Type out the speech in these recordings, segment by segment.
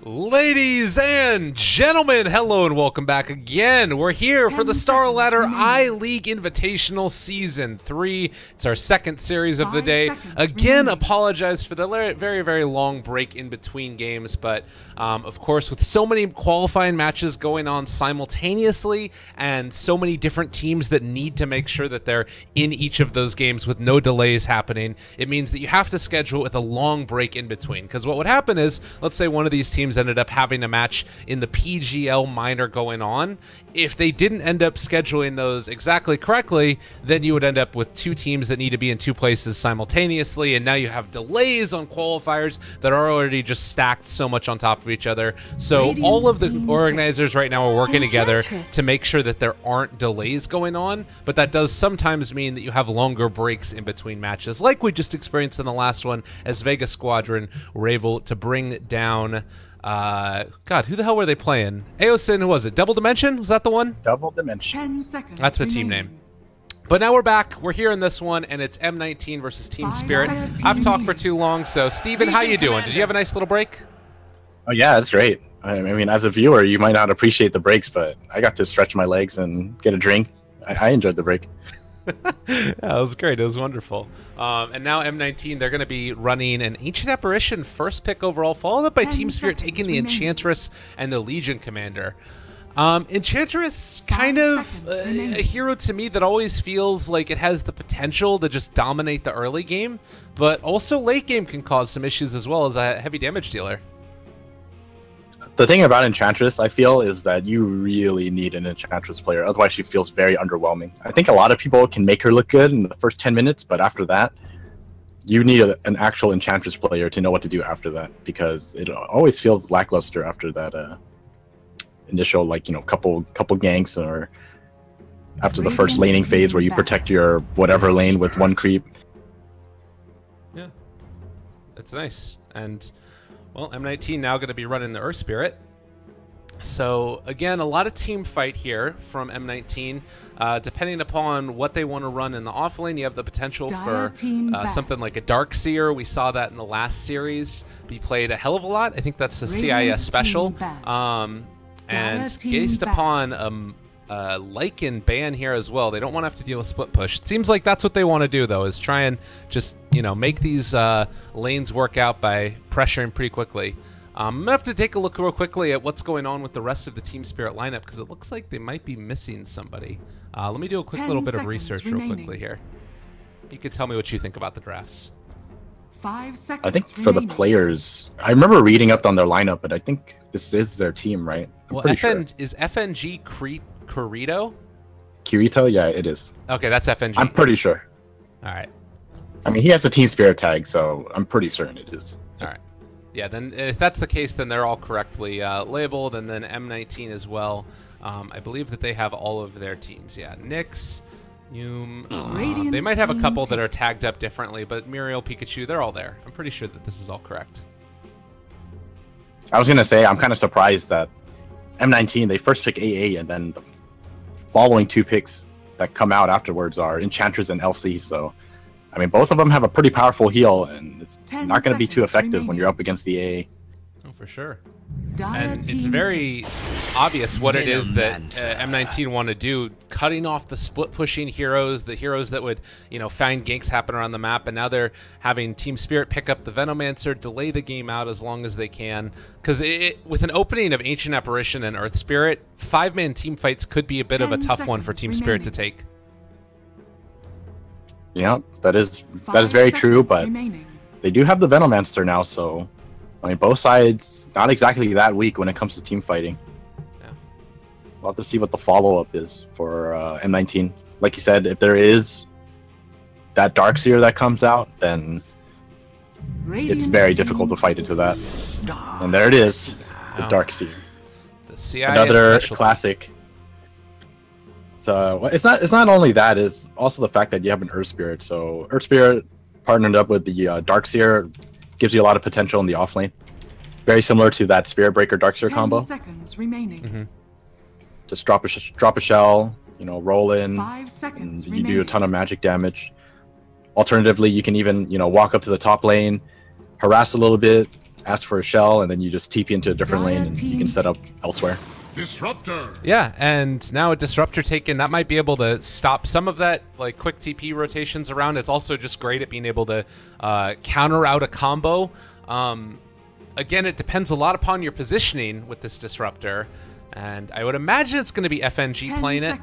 Ladies and gentlemen, hello and welcome back again. We're here for the Star Ladder I-League Invitational Season 3. It's our second series of the day. Again, apologize for the very long break in between games, but of course, with so many qualifying matches going on simultaneously and so many different teams that need to make sure that they're in each of those games with no delays happening, it means that you have to schedule it with a long break in between. Because what would happen is, let's say one of these teams ended up having a match in the PGL minor going on. If they didn't end up scheduling those exactly correctly, then you would end up with two teams that need to be in two places simultaneously, and now you have delays on qualifiers that are already just stacked so much on top of each other. So all of the organizers right now are working together to make sure that there aren't delays going on, but that does sometimes mean that you have longer breaks in between matches, like we just experienced in the last one as Vega Squadron were able to bring down God, who the hell were they playing? Aosin, who was it? Double Dimension? Was that the one? Double Dimension. 10 seconds That's the team name. But now we're back. We're here in this one, and it's M19 versus Team Spirit. I've talked for too long, so Steven, how you doing? Did you have a nice little break? Oh yeah, that's great. I mean, as a viewer, you might not appreciate the breaks, but I got to stretch my legs and get a drink. I enjoyed the break. Yeah, it was great. It was wonderful. And now M19, they're going to be running an Ancient Apparition first pick overall, followed up by Team Spirit taking the Enchantress and the Legion Commander. Enchantress, kind of a hero to me that always feels like it has the potential to just dominate the early game, but also late game can cause some issues as well as a heavy damage dealer. The thing about Enchantress, I feel, is that you really need an Enchantress player. Otherwise, she feels very underwhelming. I think a lot of people can make her look good in the first 10 minutes, but after that, you need an actual Enchantress player to know what to do after that, because it always feels lackluster after that initial, like, you know, couple ganks, or after the first laning phase where you protect your whatever lane with one creep. Yeah, that's nice. And well, M19 now going to be running the Earth Spirit. So, again, a lot of team fight here from M19. Depending upon what they want to run in the offlane, you have the potential for something like a Darkseer. We saw that in the last series be played a hell of a lot. I think that's the CIS special. And based upon Lycan ban here as well, they don't want to have to deal with split push. It seems like that's what they want to do, though, is try and just, you know, make these lanes work out by pressuring pretty quickly. I'm gonna have to take a look real quickly at what's going on with the rest of the Team Spirit lineup, because it looks like they might be missing somebody. Let me do a quick little bit of research real quickly here. You could tell me what you think about the drafts. 5 seconds I think for the players, I remember reading up on their lineup, but I think this is their team, right? I'm well, is FNG Kirito? Kirito? Yeah, it is. Okay, that's FNG. I'm pretty sure. All right. I mean, he has a Team Spirit tag, so I'm pretty certain it is. All right. Yeah, then if that's the case, then they're all correctly labeled, and then M19 as well. I believe that they have all of their teams. Yeah, Nyx, Yum. They might have a couple that are tagged up differently, but Muriel, Pikachu, they're all there. I'm pretty sure that this is all correct. I was going to say, I'm kind of surprised that M19, they first pick AA, and then the following two picks that come out afterwards are Enchantress and LC, so I mean, both of them have a pretty powerful heal, and it's not going to be too effective when you're up against the AA. Oh, for sure. And it's very obvious what it is that M19 want to do, cutting off the split-pushing heroes, the heroes that would, you know, find ganks happen around the map, and now they're having Team Spirit pick up the Venomancer, delay the game out as long as they can, because with an opening of Ancient Apparition and Earth Spirit, 5-man team fights could be a bit of a tough one for Team Spirit to take. Yeah, that is very true, but they do have the Venomancer now, so I mean, both sides not exactly that weak when it comes to team fighting. Yeah. We'll have to see what the follow-up is for M19. Like you said, if there is that Darkseer that comes out, then it's very difficult to fight into that. And there it is, the Darkseer. The CIS another specialty. Classic. So it's not only that, it's also the fact that you have an Earth Spirit. So Earth Spirit partnered up with the Darkseer gives you a lot of potential in the offlane. Very similar to that Spirit Breaker Darkseer combo. 10 seconds remaining. Just drop a shell, you know, roll in, 5 seconds and you do a ton of magic damage. Alternatively, you can even, you know, walk up to the top lane, harass a little bit, ask for a shell, and then you just TP into a different lane, and you can set up elsewhere. Disruptor. Yeah, and now a disruptor taken, that might be able to stop some of that like quick TP rotations around. It's also just great at being able to counter out a combo. Again, it depends a lot upon your positioning with this disruptor, and I would imagine it's going to be FNG playing it.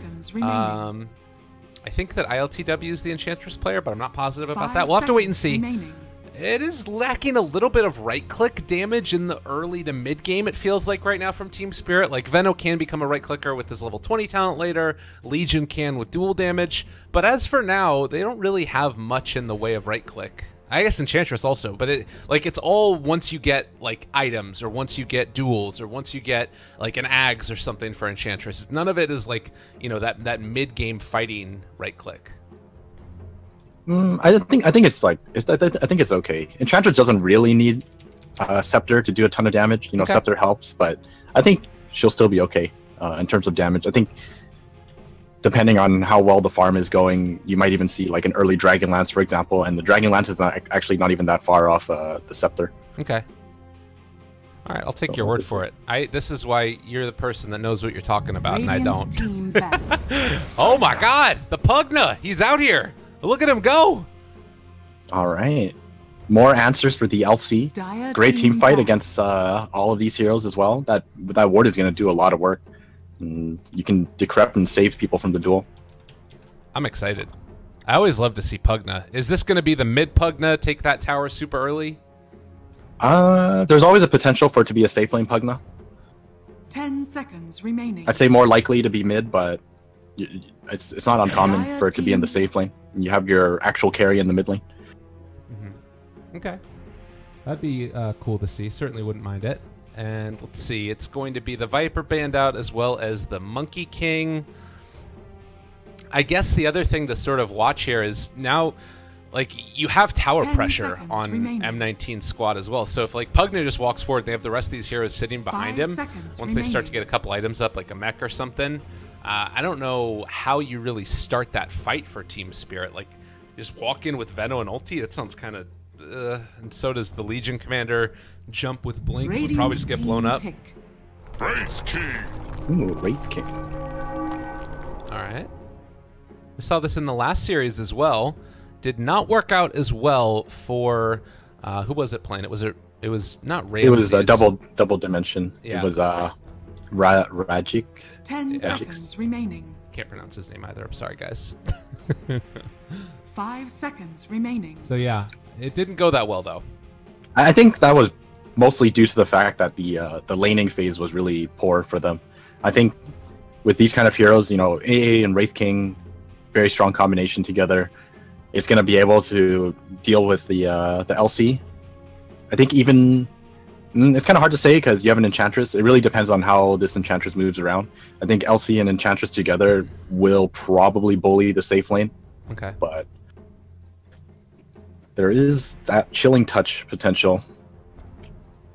I think that ILTW is the Enchantress player, but I'm not positive about that. We'll have to wait and see. Remaining. It is lacking a little bit of right-click damage in the early to mid-game, it feels like right now from Team Spirit. Like, Veno can become a right-clicker with his level 20 talent later. Legion can with dual damage. But as for now, they don't really have much in the way of right-click. I guess Enchantress also, but it's all once you get, like, items, or once you get duels, or once you get, like, an Ags or something for Enchantress. None of it is, like, you know, that mid-game fighting right-click. I think it's like I think it's okay. Enchantress doesn't really need Scepter to do a ton of damage. You know, Okay. Scepter helps, but I think she'll still be okay in terms of damage. I think depending on how well the farm is going, you might even see like an early Dragon Lance, for example, and the Dragon Lance is actually not even that far off the Scepter. Okay. All right, I'll take So your we'll word just for it. This is why you're the person that knows what you're talking about, and I Radiant don't. team back. Oh my God, the Pugna! He's out here. Look at him go. All right, more answers for the LC. Dire Great team fight back. against all of these heroes as well. That ward is going to do a lot of work. And you can decrep and save people from the duel. I'm excited. I always love to see Pugna. Is this going to be the mid Pugna take that tower super early? There's always a potential for it to be a safe lane Pugna. 10 seconds remaining. I'd say more likely to be mid, but it's not uncommon for it to be in the safe lane. You have your actual carry in the mid lane. Okay. That'd be cool to see. Certainly wouldn't mind it. And let's see. It's going to be the Viper Band out as well as the Monkey King. I guess the other thing to sort of watch here is now, like, you have tower 10 pressure seconds on remaining. M19's squad as well. So if, like, Pugna just walks forward, they have the rest of these heroes sitting behind 5 him. seconds Once they start to remaining. get a couple items up, like a mech or something, I don't know how you really start that fight for Team Spirit. Like, you just walk in with Veno and ulti? That sounds kind of... and so does the Legion Commander jump with Blink. Would Radiant probably just get blown team up. pick. Wraith King. Ooh, Wraith King. All right. We saw this in the last series as well. Did not work out as well for who was it playing? It was not Ray. It was a double dimension. Yeah. It was Rajik. 10 Yeah. seconds remaining. Can't pronounce his name either. I'm sorry, guys. 5 seconds remaining. So yeah, it didn't go that well though. I think that was mostly due to the fact that the laning phase was really poor for them. I think with these kind of heroes, you know, AA and Wraith King, very strong combination together, is going to be able to deal with the LC. I think even it's kind of hard to say because you have an Enchantress. It really depends on how this Enchantress moves around. I think LC and Enchantress together will probably bully the safe lane, Okay. but there is that chilling touch potential.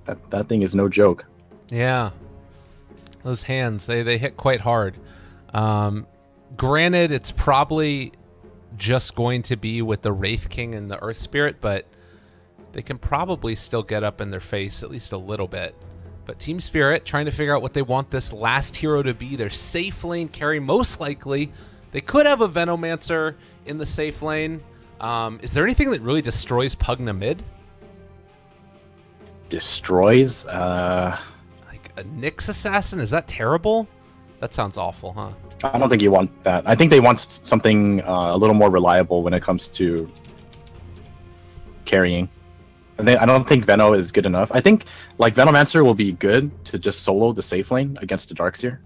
That thing is no joke. Yeah. Those hands, they hit quite hard. Granted, it's probably just going to be with the Wraith King and the Earth Spirit, but they can probably still get up in their face at least a little bit. But Team Spirit trying to figure out what they want this last hero to be. Their safe lane carry, most likely. They could have a Venomancer in the safe lane. Is there anything that really destroys Pugna mid? Destroys? Like a Nyx Assassin? Is that terrible? That sounds awful, huh? I don't think you want that. I think they want something a little more reliable when it comes to carrying. And I don't think Veno is good enough. I think like Venomancer will be good to just solo the safe lane against the Darkseer.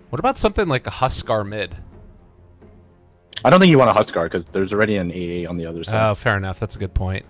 What about something like a Huskar mid? I don't think you want a Huskar because there's already an AA on the other side. Oh, fair enough. That's a good point.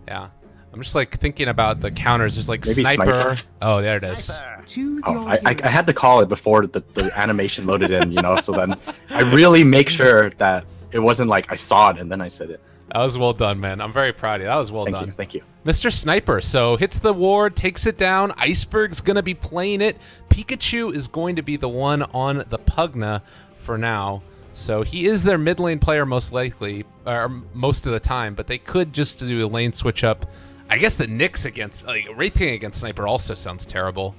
Yeah. I'm just like thinking about the counters. There's like Maybe sniper. Oh, there it is. Choose Oh, your I hero. had to call it before the animation loaded in, you know, so then I really make sure that it wasn't like I saw it and then I said it. That was well done, man. I'm very proud of you. That was well done. Thank you. Mr. Sniper, so hits the ward, takes it down. Iceberg's going to be playing it. Pikachu is going to be the one on the Pugna for now. So he is their mid lane player most likely, or most of the time, but they could just do a lane switch up. I guess the Nyx against, like, Wraith King against Sniper also sounds terrible.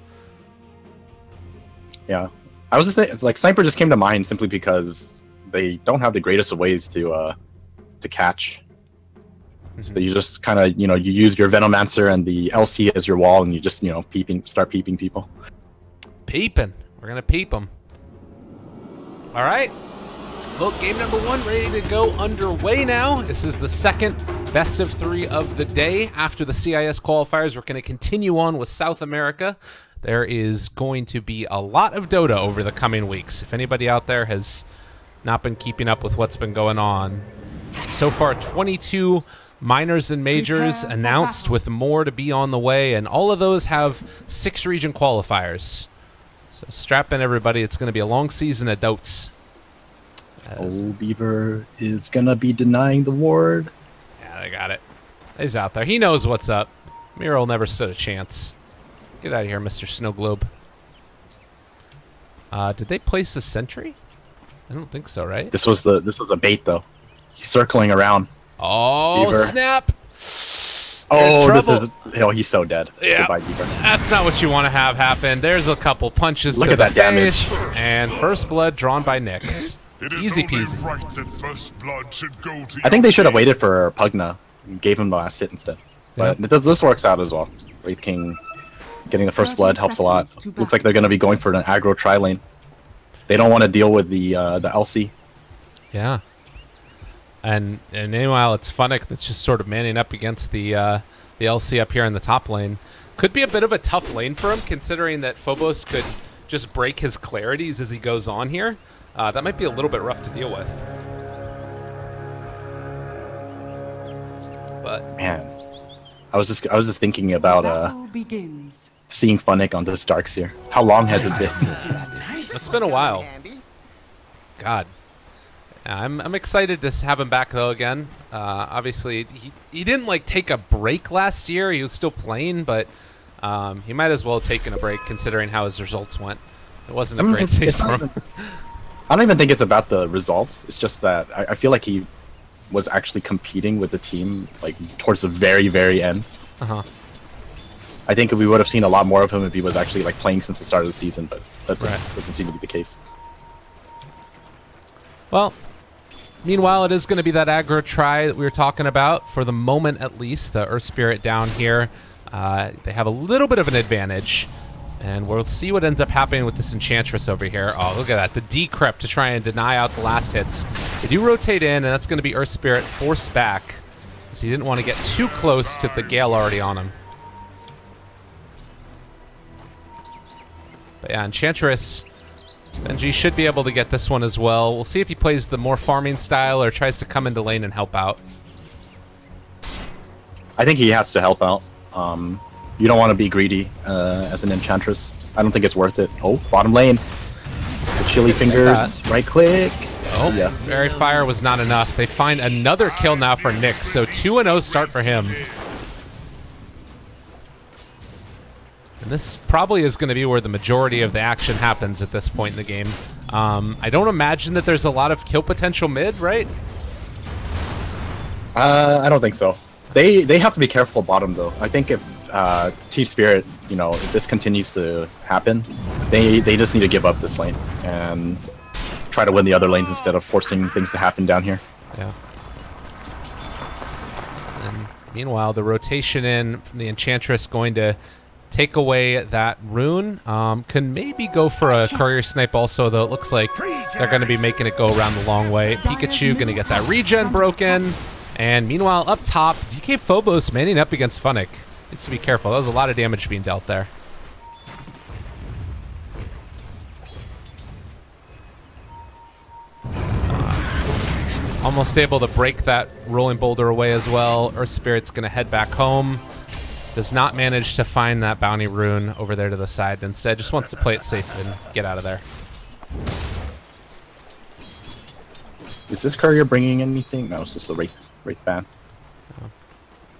Yeah. I was just thinking, it's like Sniper just came to mind simply because they don't have the greatest of ways to catch. So you just kind of, you use your Venomancer and the LC as your wall, and you just, start peeping people. Peeping. We're going to peep them. All right. Well, game number 1 ready to go underway now. This is the second best of 3 of the day. After the CIS qualifiers, we're going to continue on with South America. There is going to be a lot of Dota over the coming weeks. If anybody out there has not been keeping up with what's been going on. So far, 22 minors and majors announced, with more to be on the way, and all of those have 6 region qualifiers. So strap in, everybody. It's going to be a long season of Dotes. Old Beaver is gonna be denying the ward. Yeah, they got it. He's out there. He knows what's up. Miro never stood a chance. Get out of here, Mr. Snow Globe. Did they place a sentry? I don't think so, right? This was a bait though. He's circling around. Oh, Beaver. snap! Oh, this is he's so dead. Yeah, goodbye, Beaver. that's not what you want to have happen. There's a couple punches Look to at the that damage. face, and first blood drawn by Nyx. It is Easy only peasy. right that first blood should go to I think they should have waited for Pugna and gave him the last hit instead. But this works out as well. Wraith King getting the first blood helps a lot. Looks like they're going to be going for an aggro tri lane. They don't want to deal with the LC. Yeah. And meanwhile, it's Funnick that's just sort of manning up against the LC up here in the top lane. Could be a bit of a tough lane for him, considering that Phobos could just break his clarities as he goes on here. That might be a little bit rough to deal with. But man, I was just thinking about seeing Funnick on this Darks here. How long has it been? It's been a while. God. I'm excited to have him back though again. Obviously, he didn't like take a break last year. He was still playing, but he might as well have taken a break considering how his results went. It wasn't a great season for him. I don't even think it's about the results. It's just that I feel like he was actually competing with the team like towards the very, very end. I think we would have seen a lot more of him if he was actually like playing since the start of the season, but that doesn't seem to be the case. Well, meanwhile, it is going to be that aggro try that we were talking about. For the moment, at least, the Earth Spirit down here, they have a little bit of an advantage. And we'll see what ends up happening with this Enchantress over here. Oh, look at that. The decrypt to try and deny out the last hits. They do rotate in, and that's going to be Earth Spirit forced back, because he didn't want to get too close to the Gale already on him. But yeah, Enchantress, Benji should be able to get this one as well. We'll see if he plays the more farming style or tries to come into lane and help out. I think he has to help out. You don't want to be greedy as an Enchantress. I don't think it's worth it. Oh, bottom lane. The chili fingers, right click. Oh, yeah. Fairy Fire was not enough. They find another kill now for Nyx, so 2-0 start for him. And this probably is going to be where the majority of the action happens at this point in the game. I don't imagine that there's a lot of kill potential mid, right? I don't think so. They have to be careful bottom though. I think if Team Spirit, if this continues to happen, they just need to give up this lane and try to win the other lanes instead of forcing things to happen down here. Yeah. And meanwhile, the rotation in from the Enchantress going to take away that rune. Can maybe go for a courier snipe also, though it looks like they're going to be making it go around the long way. Pikachu going to get that regen broken. And meanwhile, up top, DK Phobos manning up against Funnick. Needs to be careful. That was a lot of damage being dealt there. Almost able to break that rolling boulder away as well. Earth Spirit's going to head back home. Does not manage to find that bounty rune over there to the side. Instead, just wants to play it safe and get out of there. Is this courier bringing anything? No, it's just a Wraith ban. Oh.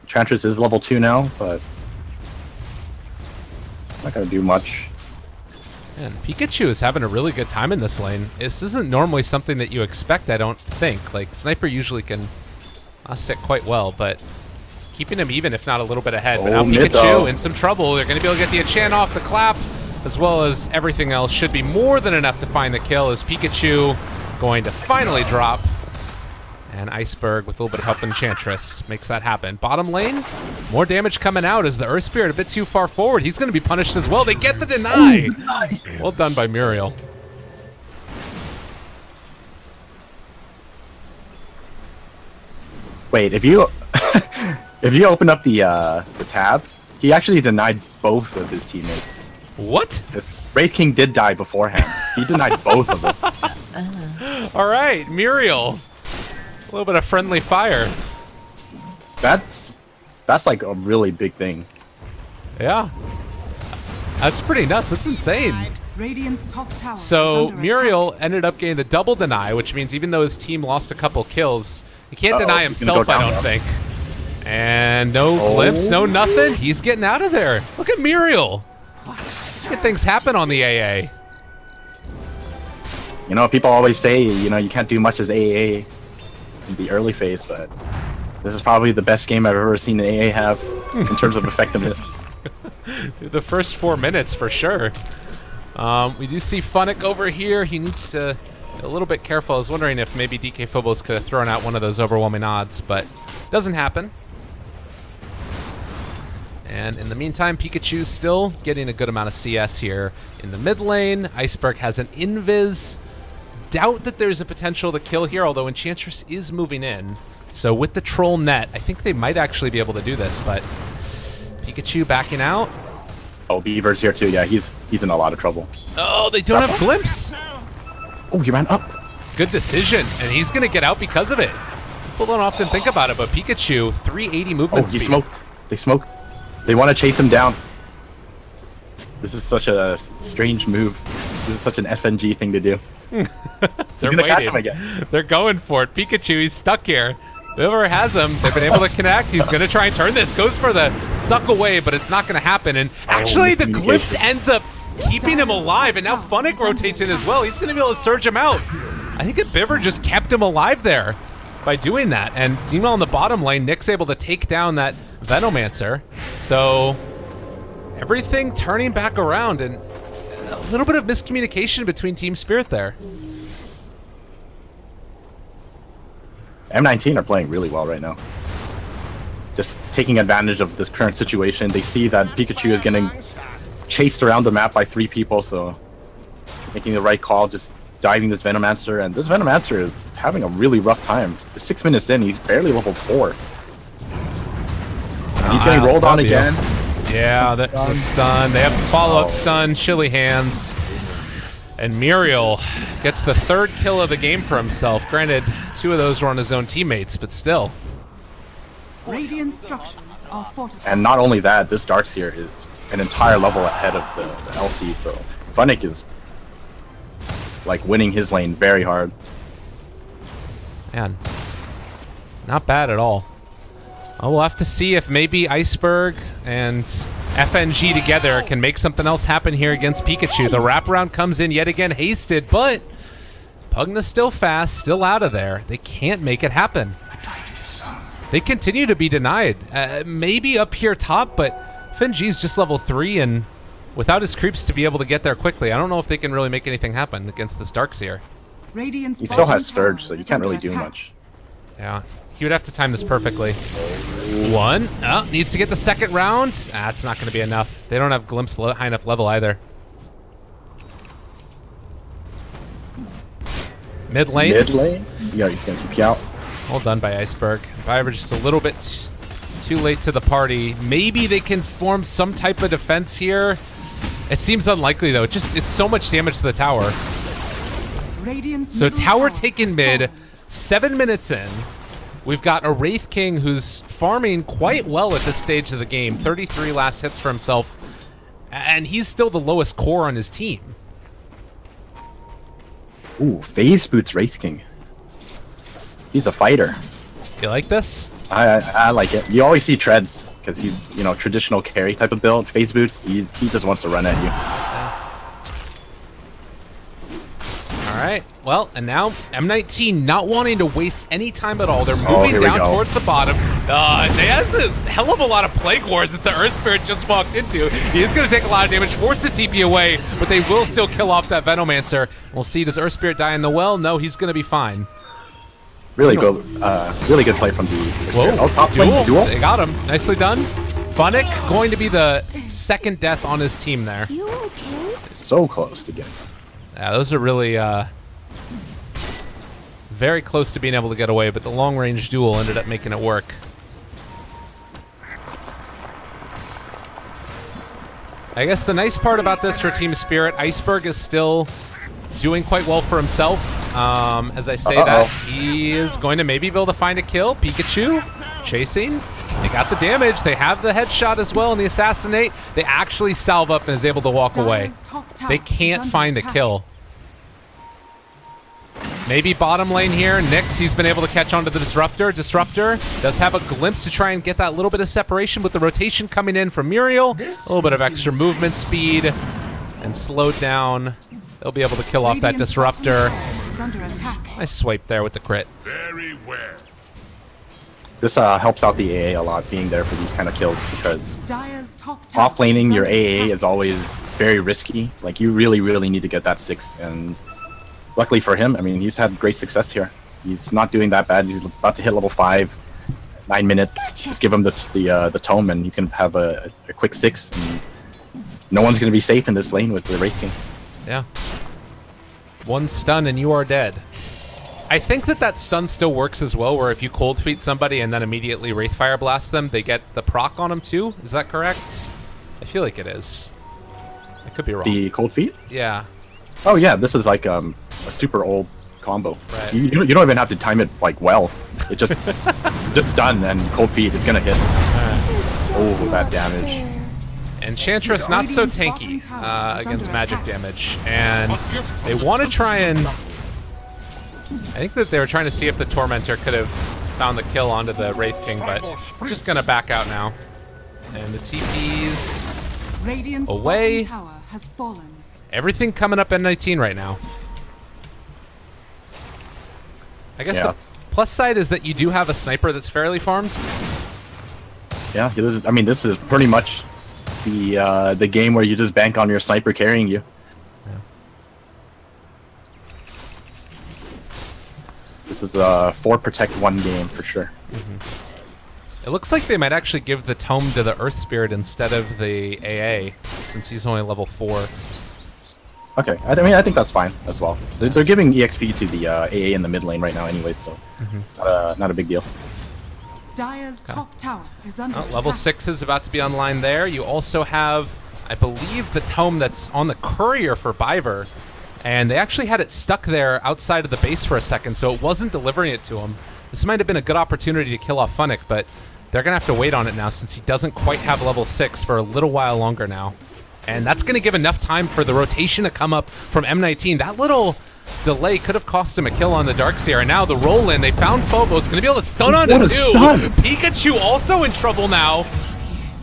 Enchantress is level 2 now, but not going to do much. And Pikachu is having a really good time in this lane. This isn't normally something that you expect, I don't think. Like, Sniper usually can stick quite well, but keeping him even, if not a little bit ahead. But now Pikachu in some trouble. They're going to be able to get the enchant off the clap, as well as everything else. Should be more than enough to find the kill as Pikachu going to finally drop. And Iceberg, with a little bit of help Enchantress, makes that happen. Bottom lane, more damage coming out as the Earth Spirit a bit too far forward. He's going to be punished as well. They get the deny. Well done by Muriel. Wait, if you if you open up the tab, he actually denied both of his teammates. What? Wraith King did die beforehand. He denied both of them. All right, Muriel. A little bit of friendly fire. That's like a really big thing. Yeah. That's pretty nuts. That's insane. Radiant's top tower So is under Muriel attack. ended up getting the double deny, which means even though his team lost a couple kills, he can't deny himself, I don't think. And no glimpse, no nothing. He's getting out of there. Look at Muriel. Look at things happen on the AA. You know, people always say, you know, you can't do much as AA in the early phase, but this is probably the best game I've ever seen an AA have in terms of effectiveness. Through the first 4 minutes, for sure. We do see Funnick over here. He needs to be a little bit careful. I was wondering if maybe DK Phobos could have thrown out one of those overwhelming odds, but doesn't happen. And in the meantime, Pikachu's still getting a good amount of CS here in the mid lane. Iceberg has an invis. Doubt that there's a potential to kill here, although Enchantress is moving in. So with the troll net, I think they might actually be able to do this, but Pikachu backing out. Oh, Beaver's here too. Yeah, he's in a lot of trouble. Oh, they don't have Glimpse. Oh, he ran up. Good decision, and he's going to get out because of it. People don't often think about it, but Pikachu, 380 movement speed. He smoked. They smoked. They want to chase him down. This is such a strange move. This is such an FNG thing to do. They're waiting. They're going for it. Pikachu, he's stuck here. Whoever has him, they've been able to connect. He's going to try and turn this. Goes for the suck away, but it's not going to happen. And actually, the Glimpse ends up keeping him alive. And now Funnick rotates in as well. He's going to be able to surge him out. I think that Biver just kept him alive there by doing that. And meanwhile, in the bottom lane, Nick's able to take down that Venomancer. So everything turning back around, and a little bit of miscommunication between Team Spirit there. M19 are playing really well right now. Just taking advantage of this current situation. They see that Pikachu is getting chased around the map by 3 people, so making the right call, just diving this Venomancer. And this Venomancer is having a really rough time. 6 minutes in, he's barely level 4. He's getting rolled on again. Yeah, that's a stun. They have a follow-up stun, Chilly Hands. And Muriel gets the 3rd kill of the game for himself. Granted, 2 of those were on his own teammates, but still. Radiant structures are fortified. And not only that, this Darkseer is an entire level ahead of the LC, so Funnick is like winning his lane very hard. Man, not bad at all. Well, we'll have to see if maybe Iceberg and FNG together can make something else happen here against Pikachu. The wraparound comes in yet again, hasted, but Pugna's still fast, still out of there. They can't make it happen. They continue to be denied. Maybe up here top, but FNG's just level 3, and without his creeps to be able to get there quickly, I don't know if they can really make anything happen against this Darkseer. Radiant's He still has Surge, so you can't really do much. Yeah, he would have to time this perfectly. 1. Oh, needs to get the 2nd round. It's not going to be enough. They don't have Glimpse high enough level either. Mid lane. Mid lane? Yeah, he's going to keep you out. Well done by Iceberg. However, just a little bit too late to the party. Maybe they can form some type of defense here. It seems unlikely, though. It's so much damage to the tower. So tower taken mid, 7 minutes in. We've got a Wraith King who's farming quite well at this stage of the game. 33 last hits for himself. And he's still the lowest core on his team. Ooh, Phase Boots Wraith King. He's a fighter. You like this? I like it. You always see Treads, because he's, you know, traditional carry type of build. Phase Boots, he just wants to run at you. right, well, and now M19 not wanting to waste any time at all. They're moving down towards the bottom. They has a hell of a lot of Plague Wars that the Earth Spirit just walked into. He is going to take a lot of damage, force the TP away, but they will still kill off that Venomancer. We'll see, does Earth Spirit die in the well? No, he's going to be fine. Really good play from the Whoa, top duel. They got him. Nicely done. Funnick going to be the second death on his team there. You okay? So close to getting. Yeah, those are really very close to being able to get away, but the long-range duel ended up making it work. I guess the nice part about this for Team Spirit, Iceberg is still doing quite well for himself. As I say that, he is going to maybe be able to find a kill. Pikachu chasing. They got the damage. They have the headshot as well and the assassinate. They actually salve up and is able to walk away. They can't find the kill. Maybe bottom lane here. Nyx, he's been able to catch onto the Disruptor. Disruptor does have a glimpse to try and get that little bit of separation with the rotation coming in from Muriel. A little bit of extra movement speed and slowed down. They'll be able to kill off that Disruptor. Nice swipe there with the crit. Very well. This helps out the AA a lot, being there for these kind of kills, because off laning your AA is always very risky. Like, you really, really need to get that 6, and luckily for him, I mean, he's had great success here. He's not doing that bad. He's about to hit level 5, 9 minutes. Just give him the tome, and he's gonna have a quick 6. And no one's gonna be safe in this lane with the Wraith King. Yeah. One stun and you are dead. I think that stun still works as well, where if you cold feet somebody and then immediately Wraithfire blast them, they get the proc on them too. Is that correct? I feel like it is. I could be wrong. The cold feet? Yeah. Oh yeah, this is like a super old combo. Right. You don't even have to time it like well. It just just stun and cold feet. It's gonna hit. Oh, that damage. Enchantress not so tanky against magic damage, and they want to try and. I think that they were trying to see if the Tormentor could have found the kill onto the Wraith King, but just gonna back out now. And the TP's away. Everything coming up M19 right now. I guess the plus side is that you do have a sniper that's fairly farmed. Yeah, I mean, this is pretty much the game where you just bank on your sniper carrying you. This is a 4 protect 1 game for sure. It looks like they might actually give the tome to the Earth Spirit instead of the AA, since he's only level 4. Okay, I mean, I think that's fine as well. They're giving EXP to the AA in the mid lane right now anyway, so not a big deal. Dire's top tower is under level 6 is about to be online there. You also have, I believe, the tome that's on the courier for Biver. And they actually had it stuck there outside of the base for a second, so it wasn't delivering it to him. This might have been a good opportunity to kill off Funnick, but they're going to have to wait on it now since he doesn't quite have level 6 for a little while longer now. And that's going to give enough time for the rotation to come up from M19. That little delay could have cost him a kill on the Darkseer. And now the roll-in, they found Phobos, going to be able to stun on him too. Pikachu also in trouble now.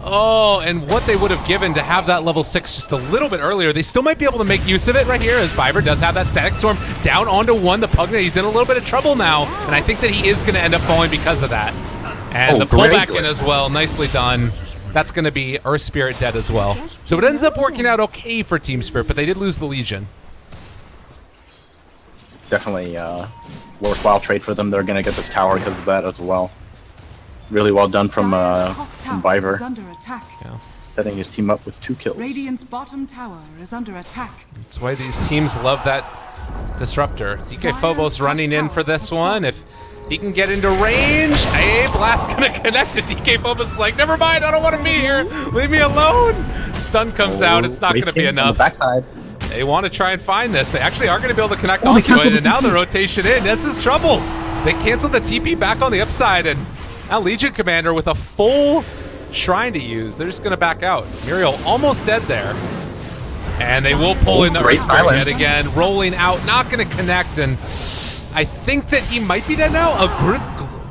Oh, and what they would have given to have that level 6 just a little bit earlier. They still might be able to make use of it right here, as Biver does have that Static Storm down onto 1. The Pugna, he's in a little bit of trouble now, and I think that he is going to end up falling because of that. And the pullback in as well, nicely done. That's going to be Earth Spirit dead as well. So it ends up working out okay for Team Spirit, but they did lose the Legion. Definitely worthwhile trade for them. They're going to get this tower because of that as well. Really well done from Biver. Yeah. Setting his team up with 2 kills. Radiant's bottom tower is under attack. That's why these teams love that Disruptor. DK Phobos running in for this one. If he can get into range, AA Blast gonna connect it. DK Phobos is like, never mind, I don't want to be here. Leave me alone. Stun comes out. It's not gonna be enough. Backside. They want to try and find this. They actually are gonna be able to connect onto it, and now the rotation in. This is trouble. They canceled the TP back on the upside, and now Legion Commander with a full Shrine to use. They're just going to back out. Muriel almost dead there. And they will pull in the Earth Spirit yet again. Rolling out, not going to connect. And I think that he might be dead now.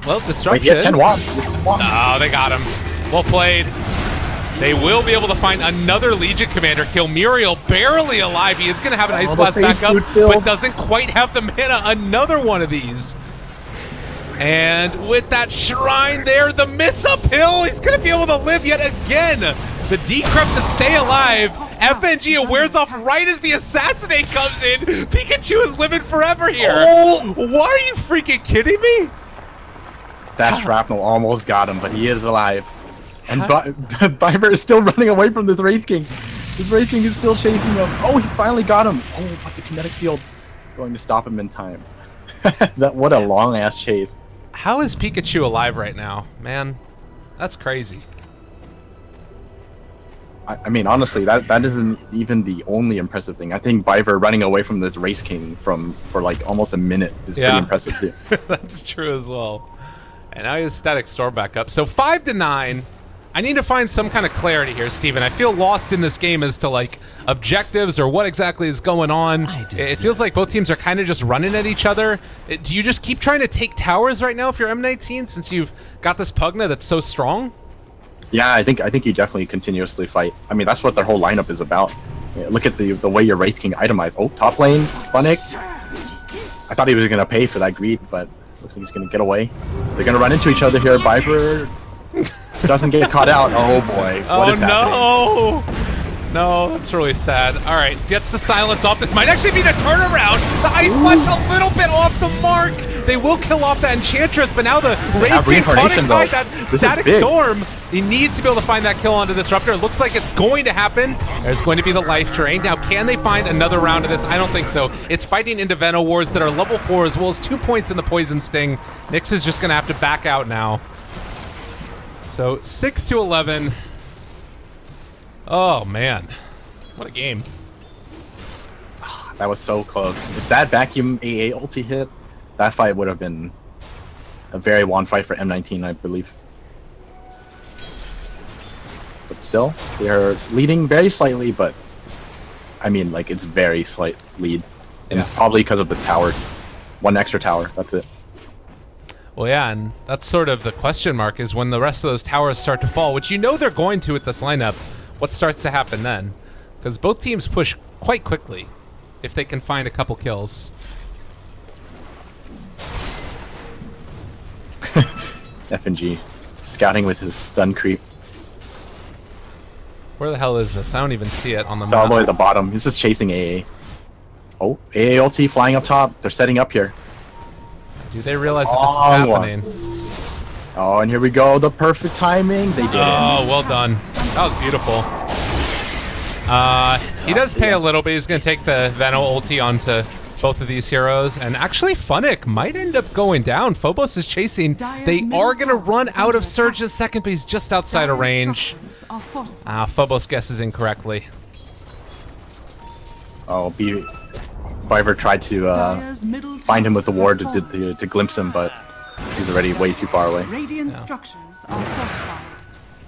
Well, Disruption. Wait, he has 10 watts. Oh, they got him. Well played. They will be able to find another Legion Commander kill. Muriel barely alive. He is going to have an Ice Blast back up, but doesn't quite have the mana. Another one of these. And with that Shrine there, the miss uphill, he's going to be able to live yet again. The decrypt to stay alive. FNG wears off right as the Assassinate comes in. Pikachu is living forever here. Oh. Why are you freaking kidding me? That shrapnel almost got him, but he is alive. And Biver is still running away from the Wraith King. This Wraith King is still chasing him. Oh, he finally got him. Oh, but the kinetic field going to stop him in time. What a long-ass chase. How is Pikachu alive right now? Man, that's crazy. I mean, honestly, that isn't even the only impressive thing. I think Biver running away from this Race King for like almost a minute is pretty impressive too. That's true as well. And now he has Static Storm back up. So 5-9. I need to find some kind of clarity here, Steven. I feel lost in this game as to like objectives or what exactly is going on. It feels like both teams are kind of just running at each other. Do you just keep trying to take towers right now if you're M19 since you've got this Pugna that's so strong? Yeah, I think you definitely continuously fight. I mean, that's what their whole lineup is about. Yeah, look at the way your Wraith King itemized. Oh, top lane, Funnick. I thought he was gonna pay for that greed, but looks like he's gonna get away. They're gonna run into each other here. Biver doesn't get caught out. Oh boy, what is happening? No, that's really sad. All right, gets the silence off. This might actually be the turnaround. The Ice Blast a little bit off the mark. They will kill off that Enchantress, but now the Wraith King caught it by that Static Storm. He needs to be able to find that kill on the Disruptor. It looks like it's going to happen. There's going to be the life drain. Now, can they find another round of this? I don't think so. It's fighting into Venom Wars that are level 4 as well as 2 points in the Poison Sting. Nyx is just going to have to back out now. So 6-11. Oh, man. What a game. That was so close. If that Vacuum AA ulti hit, that fight would have been a very won fight for M19, I believe. But still, they're leading very slightly, but I mean, like, it's very slight lead. And it's probably because of the tower. One extra tower, that's it. Well, yeah, and that's sort of the question mark is when the rest of those towers start to fall, which you know they're going to with this lineup. What starts to happen then? Because both teams push quite quickly if they can find a couple kills. FNG scouting with his stun creep. Where the hell is this? I don't even see it on the map. It's all the way at the bottom. He's just chasing AA. Oh, AA ulti flying up top. They're setting up here. Do they realize that this is happening? Oh, and here we go. The perfect timing. They did it. Oh, well done. That was beautiful. He does pay a little bit. He's going to take the Veno ulti onto both of these heroes. And actually, Funnick might end up going down. Phobos is chasing. They are going to run out of Surge's second, but he's just outside of range. Phobos guesses incorrectly. Oh, Biver tried to find him with the ward to glimpse him, but he's already way too far away. Structures are fortified.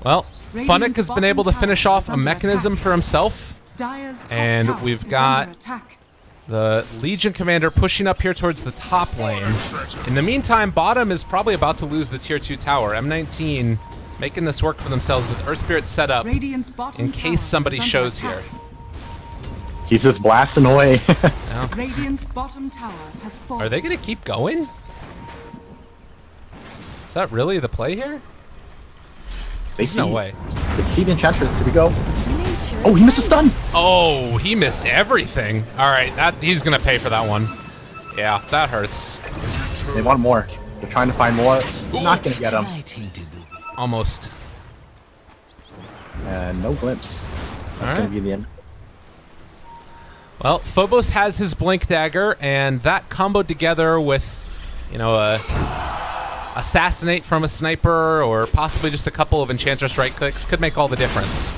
Well, Funnick has been able to finish off a mechanism for himself. And we've got the Legion Commander pushing up here towards the top lane. In the meantime, bottom is probably about to lose the tier 2 tower. M19 making this work for themselves with Earth Spirit set up in case somebody shows here. He's just blasting away. Radiant's bottom tower has fallen. Are they going to keep going? Is that really the play here? There's no way. They see the Enchantress. Here we go. Oh, he missed a stun. Oh, he missed everything. All right, he's going to pay for that one. Yeah, that hurts. They want more. They're trying to find more. Not going to get him. Almost. And no glimpse. That's going to be the end. Well, Phobos has his Blink Dagger, and that comboed together with, you know, a Assassinate from a Sniper, or possibly just a couple of Enchantress right clicks, could make all the difference.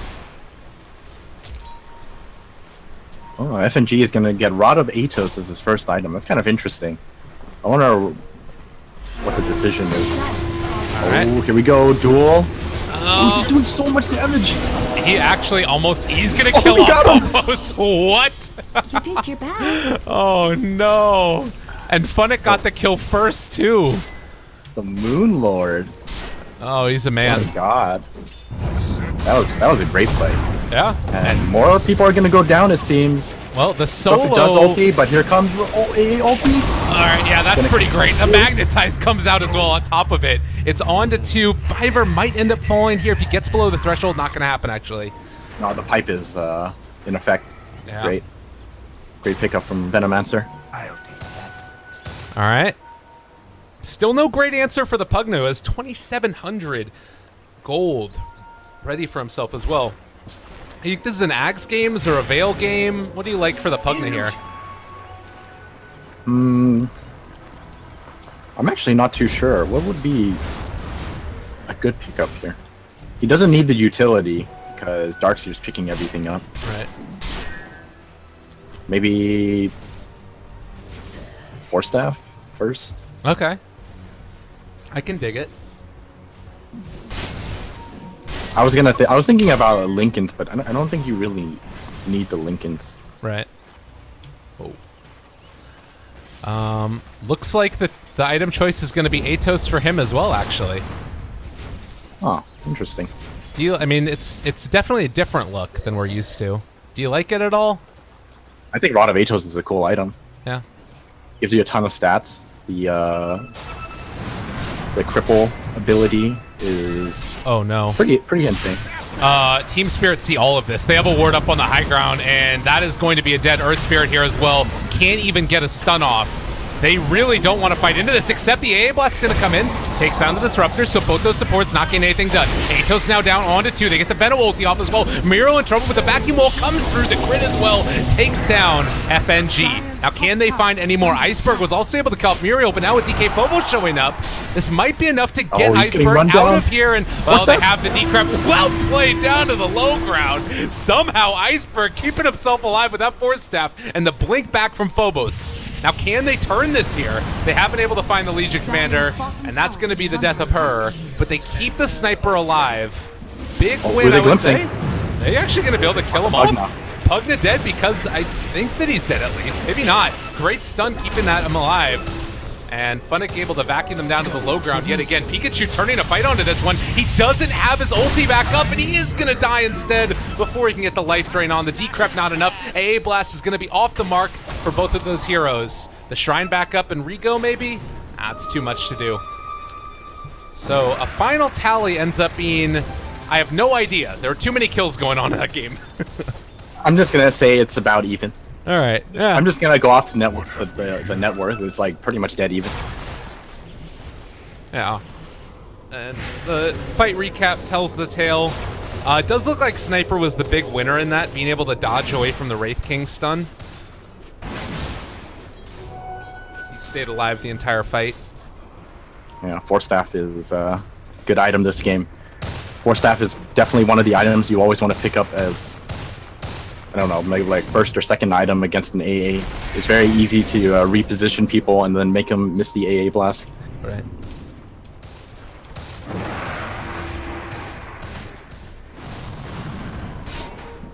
Oh, FNG is going to get Rod of Atos as his first item. That's kind of interesting. I wonder what the decision is. Oh, here we go, duel. Oh, he's doing so much damage. He actually he's going to kill off Phobos. What? You did your best. Oh, no. And Funnick got the kill first, too. The Moon Lord. Oh, he's a man. Oh, my God. That was a great play. Yeah. And more people are gonna go down, it seems. Well, the solo does ulti, but here comes the ulti. All right, yeah, that's pretty great. The Magnetize comes out as well on top of it. It's on to 2. Biver might end up falling here if he gets below the threshold. Not going to happen, actually. No, the pipe is in effect. It's Yeah. great. Great pickup from Venomancer. All right. Still no great answer for the Pugno as 2,700 gold ready for himself as well. You think this is an Ags games or a Veil game? What do you like for the Pugna here? I'm actually not too sure. What would be a good pickup here? He doesn't need the utility because Darkseer's picking everything up. Right. Maybe Force Staff first. Okay. I can dig it. I was thinking about Lincolns, but I don't think you really need the Lincolns. Right. Oh. Looks like the item choice is going to be Atos for him as well, actually. Oh, interesting. Do you? I mean, it's definitely a different look than we're used to. Do you like it at all? I think Rod of Atos is a cool item. Yeah. Gives you a ton of stats. The cripple ability is pretty insane. Team Spirit see all of this. They have a ward up on the high ground, and that is going to be a dead Earth Spirit here as well. Can't even get a stun off. They really don't want to fight into this, except the AA Blast is going to come in, takes down the Disruptor, so both those supports not getting anything done. Atos now down onto 2. They get the Venom ulti off as well. Miro in trouble with the vacuum wall, comes through the crit as well, takes down FNG. Now, can they find any more? Iceberg was also able to kill off Muriel, but now with DK Phobo showing up, this might be enough to get Iceberg out of here. And, well, they have the decrep well played down to the low ground. Somehow, Iceberg keeping himself alive with that Force Staff and the blink back from Phobos. Now, can they turn this here? They haven't been able to find the Legion Commander, and that's going to be the death of her. But they keep the Sniper alive. Big win, I would say. They're actually going to be able to kill him off. Pugna dead because I think that he's dead at least. Maybe not. Great stun keeping him alive. And Funnick able to vacuum them down to the low ground yet again. Pikachu turning a fight onto this one. He doesn't have his ulti back up, and he is going to die instead before he can get the life drain on. The Decrep not enough. AA Blast is going to be off the mark for both of those heroes. The Shrine back up and Rigo maybe? It's too much to do. So a final tally ends up being, I have no idea. There are too many kills going on in that game. I'm just going to say it's about even. All right. Yeah. I'm just gonna go off the net worth. The net worth is like pretty much dead even. Yeah. And the fight recap tells the tale. It does look like Sniper was the big winner in that, being able to dodge away from the Wraith King stun. He stayed alive the entire fight. Yeah, Force Staff is a good item this game. Force Staff is definitely one of the items you always want to pick up as, I don't know, maybe like first or second item against an AA. It's very easy to reposition people and then make them miss the AA blast. Right.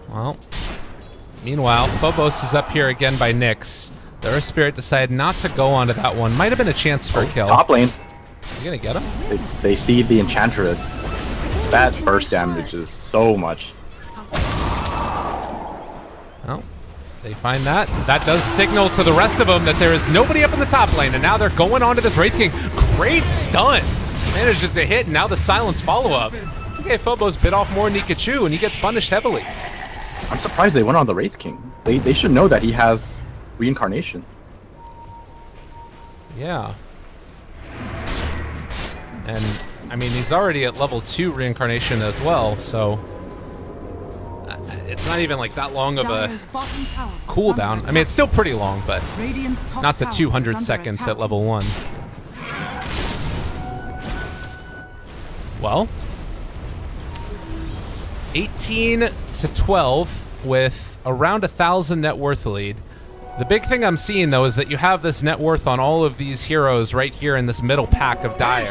Well, meanwhile, Phobos is up here again by Nyx. The Earth Spirit decided not to go onto that one. Might have been a chance for a kill. Top lane. You gonna get him? They see the Enchantress. That burst damage is so much. Well, they find that. That does signal to the rest of them that there is nobody up in the top lane, and now they're going on to this Wraith King. Great stun! Manages to hit, and now the silence follow-up. Okay, Phobos bit off more Nikachu, and he gets punished heavily. I'm surprised they went on the Wraith King. They should know that he has reincarnation. Yeah. And, I mean, he's already at level 2 reincarnation as well, so it's not even like that long of a cooldown. I mean, it's still pretty long, but not the 200 seconds at level 1. Well, 18 to 12 with around 1,000 net worth lead. The big thing I'm seeing, though, is that you have this net worth on all of these heroes right here in this middle pack of Dire.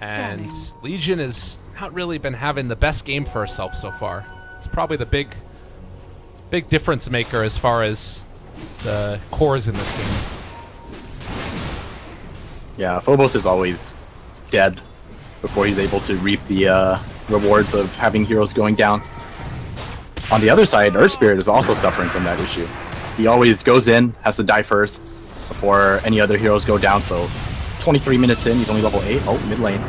And Legion has not really been having the best game for herself so far. It's probably the big difference maker as far as the cores in this game. Yeah, Phobos is always dead before he's able to reap the rewards of having heroes going down. On the other side, Earth Spirit is also suffering from that issue. He always goes in, has to die first before any other heroes go down, so 23 minutes in, he's only level 8. Oh, mid lane.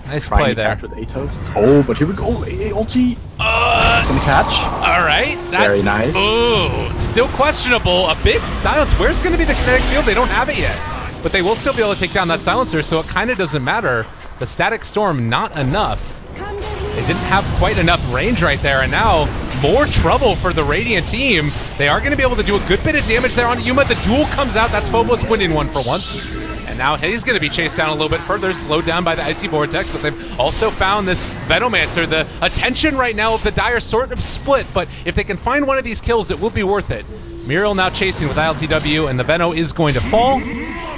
Nice Trying play to there. catch with Atos. Oh, but here we go. AA ulti. Gonna catch. All right. Very nice. Ooh, still questionable. A big silence. Where's going to be the kinetic field? They don't have it yet. But they will still be able to take down that silencer, so it kind of doesn't matter. The static storm, not enough. They didn't have quite enough range right there, and now more trouble for the Radiant team. They are going to be able to do a good bit of damage there on Yuma. The duel comes out. That's Phobos winning one for once. And now he's going to be chased down a little bit further, slowed down by the Icy Vortex, but they've also found this Venomancer. The attention right now of the Dire sort of split, but if they can find one of these kills, it will be worth it. Muriel now chasing with ILTW, and the Veno is going to fall.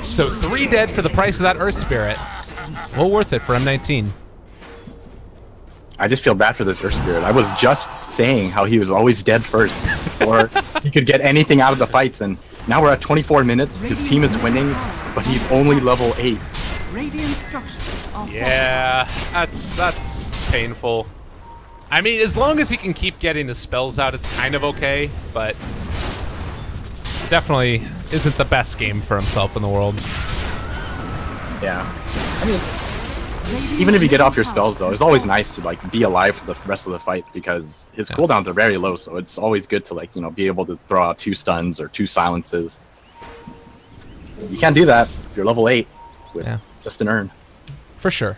So 3 dead for the price of that Earth Spirit. Well worth it for M19. I just feel bad for this Earth Spirit. I was just saying how he was always dead first before he could get anything out of the fights, and now we're at 24 minutes. His team is winning, but he's only level 8. Radiant structures are Yeah, that's painful. I mean, as long as he can keep getting the spells out, it's kind of okay, but definitely isn't the best game for himself in the world. Yeah. I mean, even if you get off your spells, though, it's always nice to like be alive for the rest of the fight because his cooldowns are very low. So it's always good to like be able to throw out 2 stuns or 2 silences. You can't do that if you're level 8 with just an urn. For sure.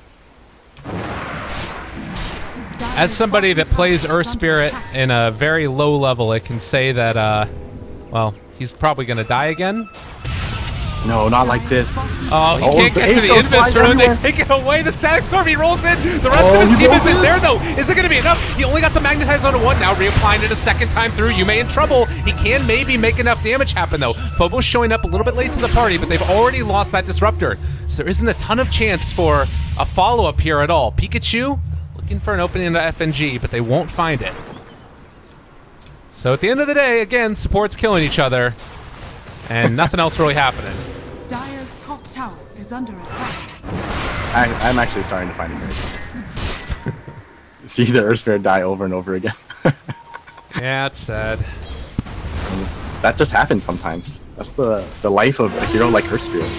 As somebody that plays Earth Spirit in a very low level, I can say that, well, he's probably going to die again. No, not like this. Oh, he can't get to the Invis rune. They take it away. The Static Storm, he rolls in. The rest of his team isn't there, though. Is it going to be enough? He only got the Magnetize onto 1 now, reapplying it a second time through. Yume in trouble. He can maybe make enough damage happen, though. Phobos showing up a little bit late to the party, but they've already lost that Disruptor. So there isn't a ton of chance for a follow-up here at all. Pikachu looking for an opening into FNG, but they won't find it. So at the end of the day, again, support's killing each other, and nothing else really happening. Dire's top tower is under attack. I'm actually starting to find it great. See the Earth Spirit die over and over again. Yeah, it's sad. That just happens sometimes. That's the life of a hero like Earth Spirit.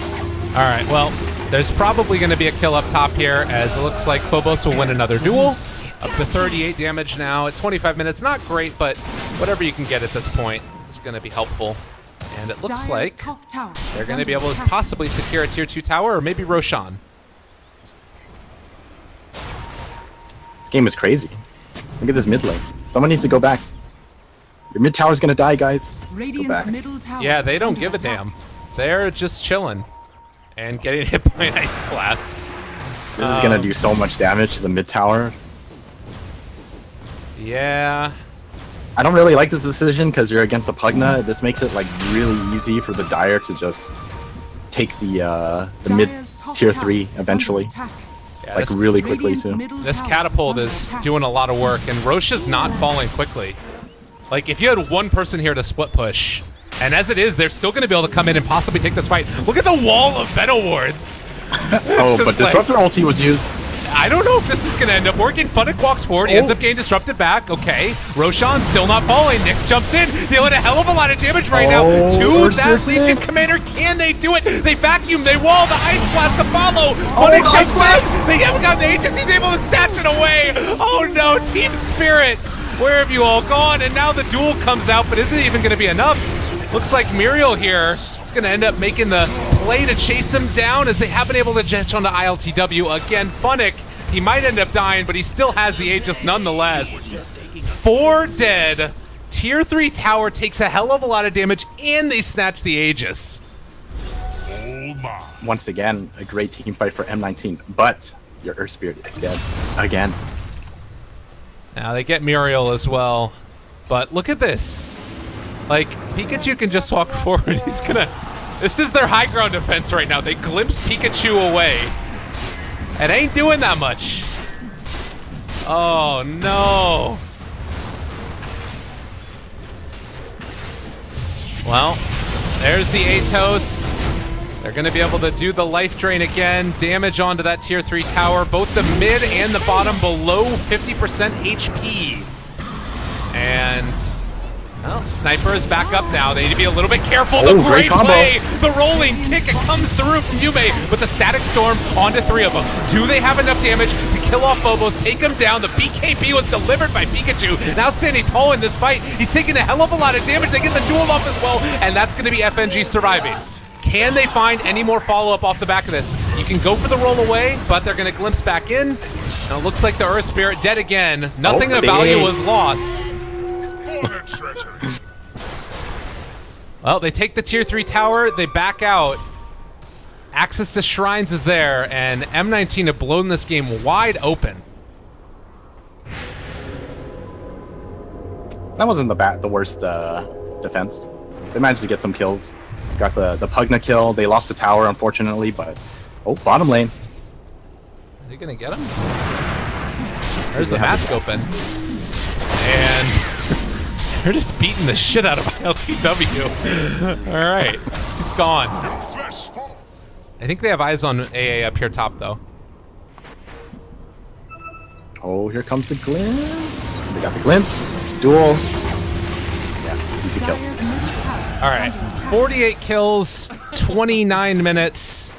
All right, well, there's probably going to be a kill up top here, as it looks like Phobos will win another duel. Up to 38 damage now at 25 minutes. Not great, but whatever you can get at this point is going to be helpful. And it looks like they're going to be able to possibly secure a tier 2 tower, or maybe Roshan. This game is crazy. Look at this mid lane. Someone needs to go back. Your mid tower's going to die, guys. Go back. Yeah, they don't give a damn. They're just chilling and getting hit by an Ice Blast. This is going to do so much damage to the mid tower. Yeah. I don't really like this decision because you're against a Pugna. This makes it like really easy for the Dire to just take the mid tier 3 eventually. Yeah, like really quickly too. This catapult is doing a lot of work, and Roche's not falling quickly. Like, if you had one person here to split push, and as it is, they're still going to be able to come in and possibly take this fight. Look at the wall of Venom wards. Oh, but Disruptor ulti was used. I don't know if this is going to end up working. Funnick walks forward. He ends up getting disrupted back. Okay. Roshan still not falling. Nyx jumps in, dealing a hell of a lot of damage right now to that Legion Commander. Can they do it? They vacuum. They wall. The Ice Blast to follow. Funnick jumps in. They haven't gotten the Aegis. He's able to snatch it away. Oh no, Team Spirit. Where have you all gone? And now the duel comes out, but is it even going to be enough? Looks like Muriel here is going to end up making the play to chase him down, as they have been able to jetch onto ILTW. Again, Funnick, he might end up dying, but he still has the Aegis nonetheless. 4 dead. Tier 3 tower takes a hell of a lot of damage, and they snatch the Aegis. Once again, a great team fight for M19, but your Earth Spirit is dead again. Now they get Muriel as well, but look at this. Like, Pikachu can just walk forward. He's gonna... This is their high ground defense right now. They glimpse Pikachu away. It ain't doing that much. Oh, no. Well, there's the Atos. They're going to be able to do the life drain again. Damage onto that tier 3 tower. Both the mid and the bottom below 50% HP. And well, Sniper is back up now. They need to be a little bit careful. The great play! The rolling kick, it comes through from Yume with the Static Storm onto 3 of them. Do they have enough damage to kill off Phobos, take him down? The BKB was delivered by Pikachu. Now standing tall in this fight. He's taking a hell of a lot of damage. They get the duel off as well, and that's going to be FNG surviving. Can they find any more follow-up off the back of this? You can go for the roll away, but they're going to glimpse back in. Now it looks like the Earth Spirit dead again. Nothing of value was lost. Well, they take the tier 3 tower, they back out. Access to shrines is there, and M19 have blown this game wide open. That wasn't the worst defense. They managed to get some kills. Got the Pugna kill. They lost the tower, unfortunately, but bottom lane. Are they gonna get him? There's the mask open, and they're just beating the shit out of LTW. All right, it's gone. I think they have eyes on AA up here top, though. Oh, here comes the glimpse. They got the glimpse. Duel. Yeah, easy kill. All right, 48 kills, 29 minutes.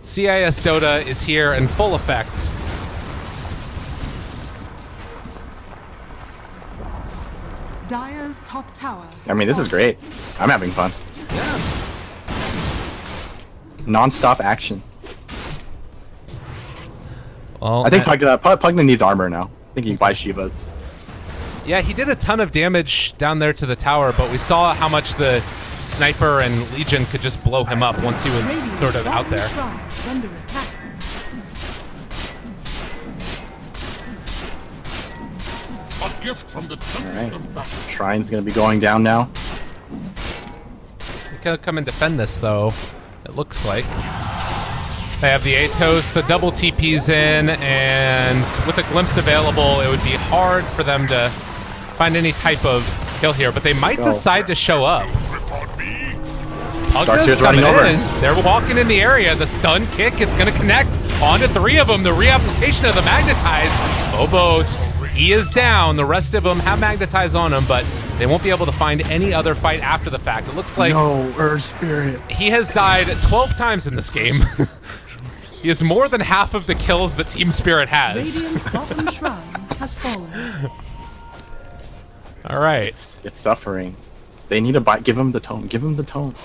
CIS Dota is here in full effect. Dire's top tower. I mean, this is great. I'm having fun. Yeah. Non-stop action. Well, I think Pugna needs armor now. I think he can buy Shivas. Yeah, he did a ton of damage down there to the tower, but we saw how much the Sniper and Legion could just blow him up once he was sort of out there. Under attack. A gift from the Alright. Shrine's gonna be going down now. They could come and defend this, though, it looks like. They have the Atos, the double TPs in, and with a glimpse available, it would be hard for them to find any type of kill here, but they might decide to show up. Pugna's coming in. They're walking in the area. The stun kick, it's going to connect onto 3 of them. The reapplication of the Magnetize. Phobos, he is down. The rest of them have Magnetize on him, but they won't be able to find any other fight after the fact. It looks like Earth Spirit. He has died 12 times in this game. He has more than half of the kills that Team Spirit has. Radiant's bottom shrine has fallen. All right. It's suffering. They need to give him the tone. Give him the tone.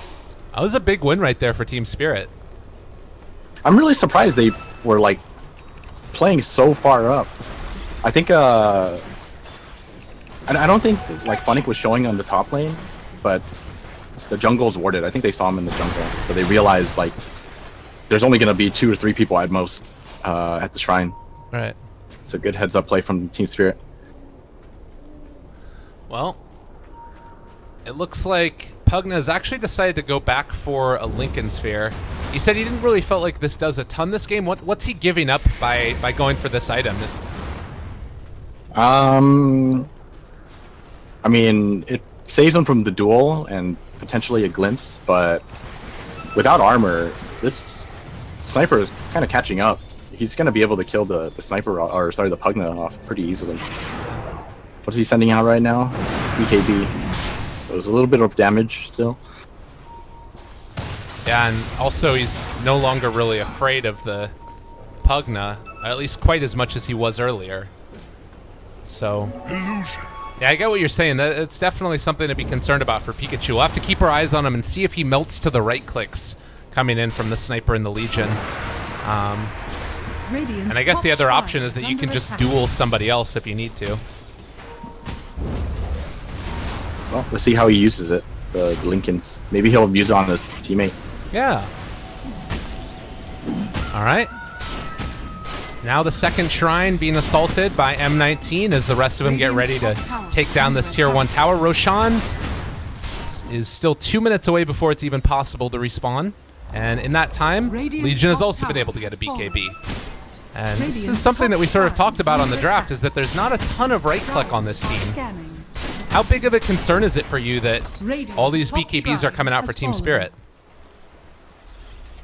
That was a big win right there for Team Spirit. I'm really surprised they were like playing so far up. I think I don't think like Funnick was showing on the top lane, but the jungle's warded. I think they saw him in the jungle, so they realized like there's only gonna be 2 or 3 people at most at the shrine. Right. So good heads up play from Team Spirit. Well, it looks like Pugna has actually decided to go back for a Lincoln Sphere. He said he didn't really feel like this does a ton this game. What's he giving up by going for this item? I mean, it saves him from the duel and potentially a glimpse, but without armor, this Sniper is kind of catching up. He's going to be able to kill the Sniper, or sorry, the Pugna off pretty easily. What is he sending out right now? BKB. So there's a little bit of damage still. Yeah, and also he's no longer really afraid of the Pugna, at least quite as much as he was earlier. So, yeah, I get what you're saying. It's definitely something to be concerned about for Pikachu. We'll have to keep our eyes on him and see if he melts to the right clicks coming in from the Sniper and the Legion. And I guess the other option is that you can just duel somebody else if you need to. Well, let's see how he uses it, the Lincolns. Maybe he'll use it on his teammate. Yeah. All right. Now the second shrine being assaulted by M19 as the rest of them get ready to take down this tier 1 tower. Roshan is still 2 minutes away before it's even possible to respawn. And in that time, Legion has also been able to get a BKB. And this is something that we sort of talked about on the draft, is that there's not a ton of right click on this team. How big of a concern is it for you that all these BKBs are coming out for Team Spirit?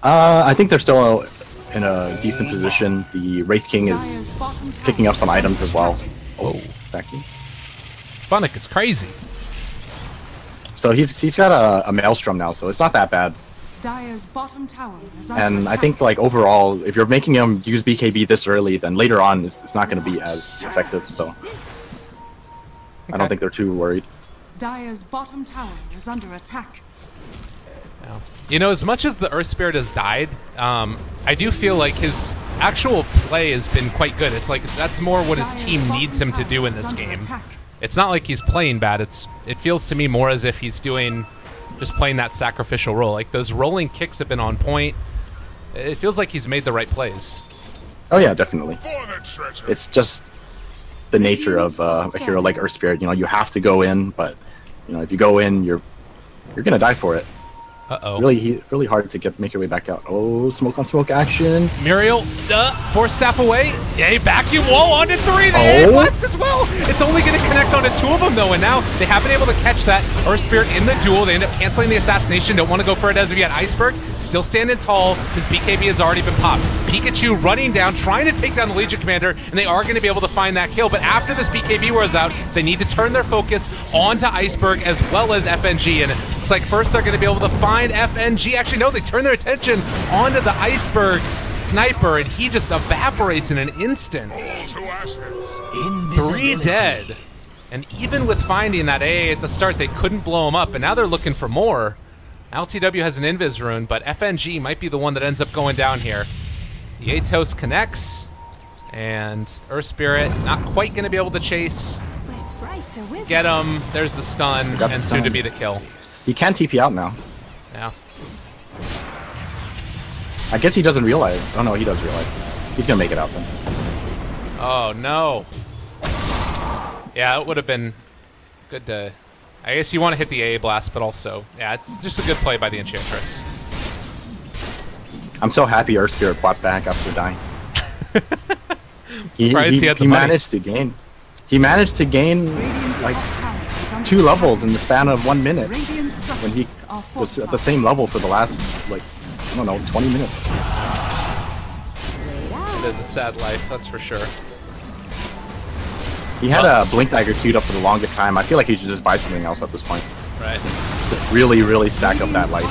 I think they're still in a decent position. The Wraith King is picking up some items as well. Whoa. Thank you. Funnick is crazy. So he's got a Maelstrom now, so it's not that bad. Dire's bottom tower is under And I attack. think like overall, if you're making him use BKB this early, then later on it's not going to be as effective. So I don't think they're too worried. Dire's bottom tower is under attack. Yeah. You know, as much as the Earth Spirit has died, I do feel like his actual play has been quite good. It's like that's more what his team needs him to do in this game. It's not like he's playing bad. It feels to me more as if he's just playing that sacrificial role. Like those rolling kicks have been on point. It feels like he's made the right plays. Oh yeah, definitely. It's just the nature of a hero like Earth Spirit. You know, you have to go in, but you know, if you go in, you're gonna die for it. Uh-oh. It's really hard to make your way back out. Oh, smoke on smoke action. Muriel, force staff away. Yay, vacuum wall onto 3. They A blast as well. It's only going to connect onto 2 of them, though, and now they haven't been able to catch that Earth Spirit in the duel. They end up canceling the assassination. Don't want to go for it as of yet. Iceberg still standing tall. His BKB has already been popped. Pikachu running down, trying to take down the Legion Commander, and they are going to be able to find that kill. But after this BKB wears out, they need to turn their focus onto Iceberg as well as FNG. And it looks like first they're going to be able to find FNG. Actually, no, they turn their attention onto the Iceberg sniper, and he just evaporates in an instant. 3 dead. And even with finding that A at the start, they couldn't blow him up, and now they're looking for more. LTW has an Invis rune, but FNG might be the one that ends up going down here. The Atos connects, and Earth Spirit not quite going to be able to chase. My sprites are with Get him. There's the stun, and soon to be the kill. He can TP out now. Yeah. I guess he doesn't realize. Oh no, he does realize. He's gonna make it out then. Oh no. Yeah, it would have been good to. I guess you want to hit the A blast, but also, yeah, it's just a good play by the Enchantress. I'm so happy Earth Spirit bought back after dying. Surprised he had the money. managed to gain. He managed to gain like 2 levels in the span of 1 minute when he was at the same level for the last like I don't know 20 minutes. It is a sad life, that's for sure. He had a Blink Dagger queued up for the longest time. I feel like he should just buy something else at this point. Right. Just really stack up that life.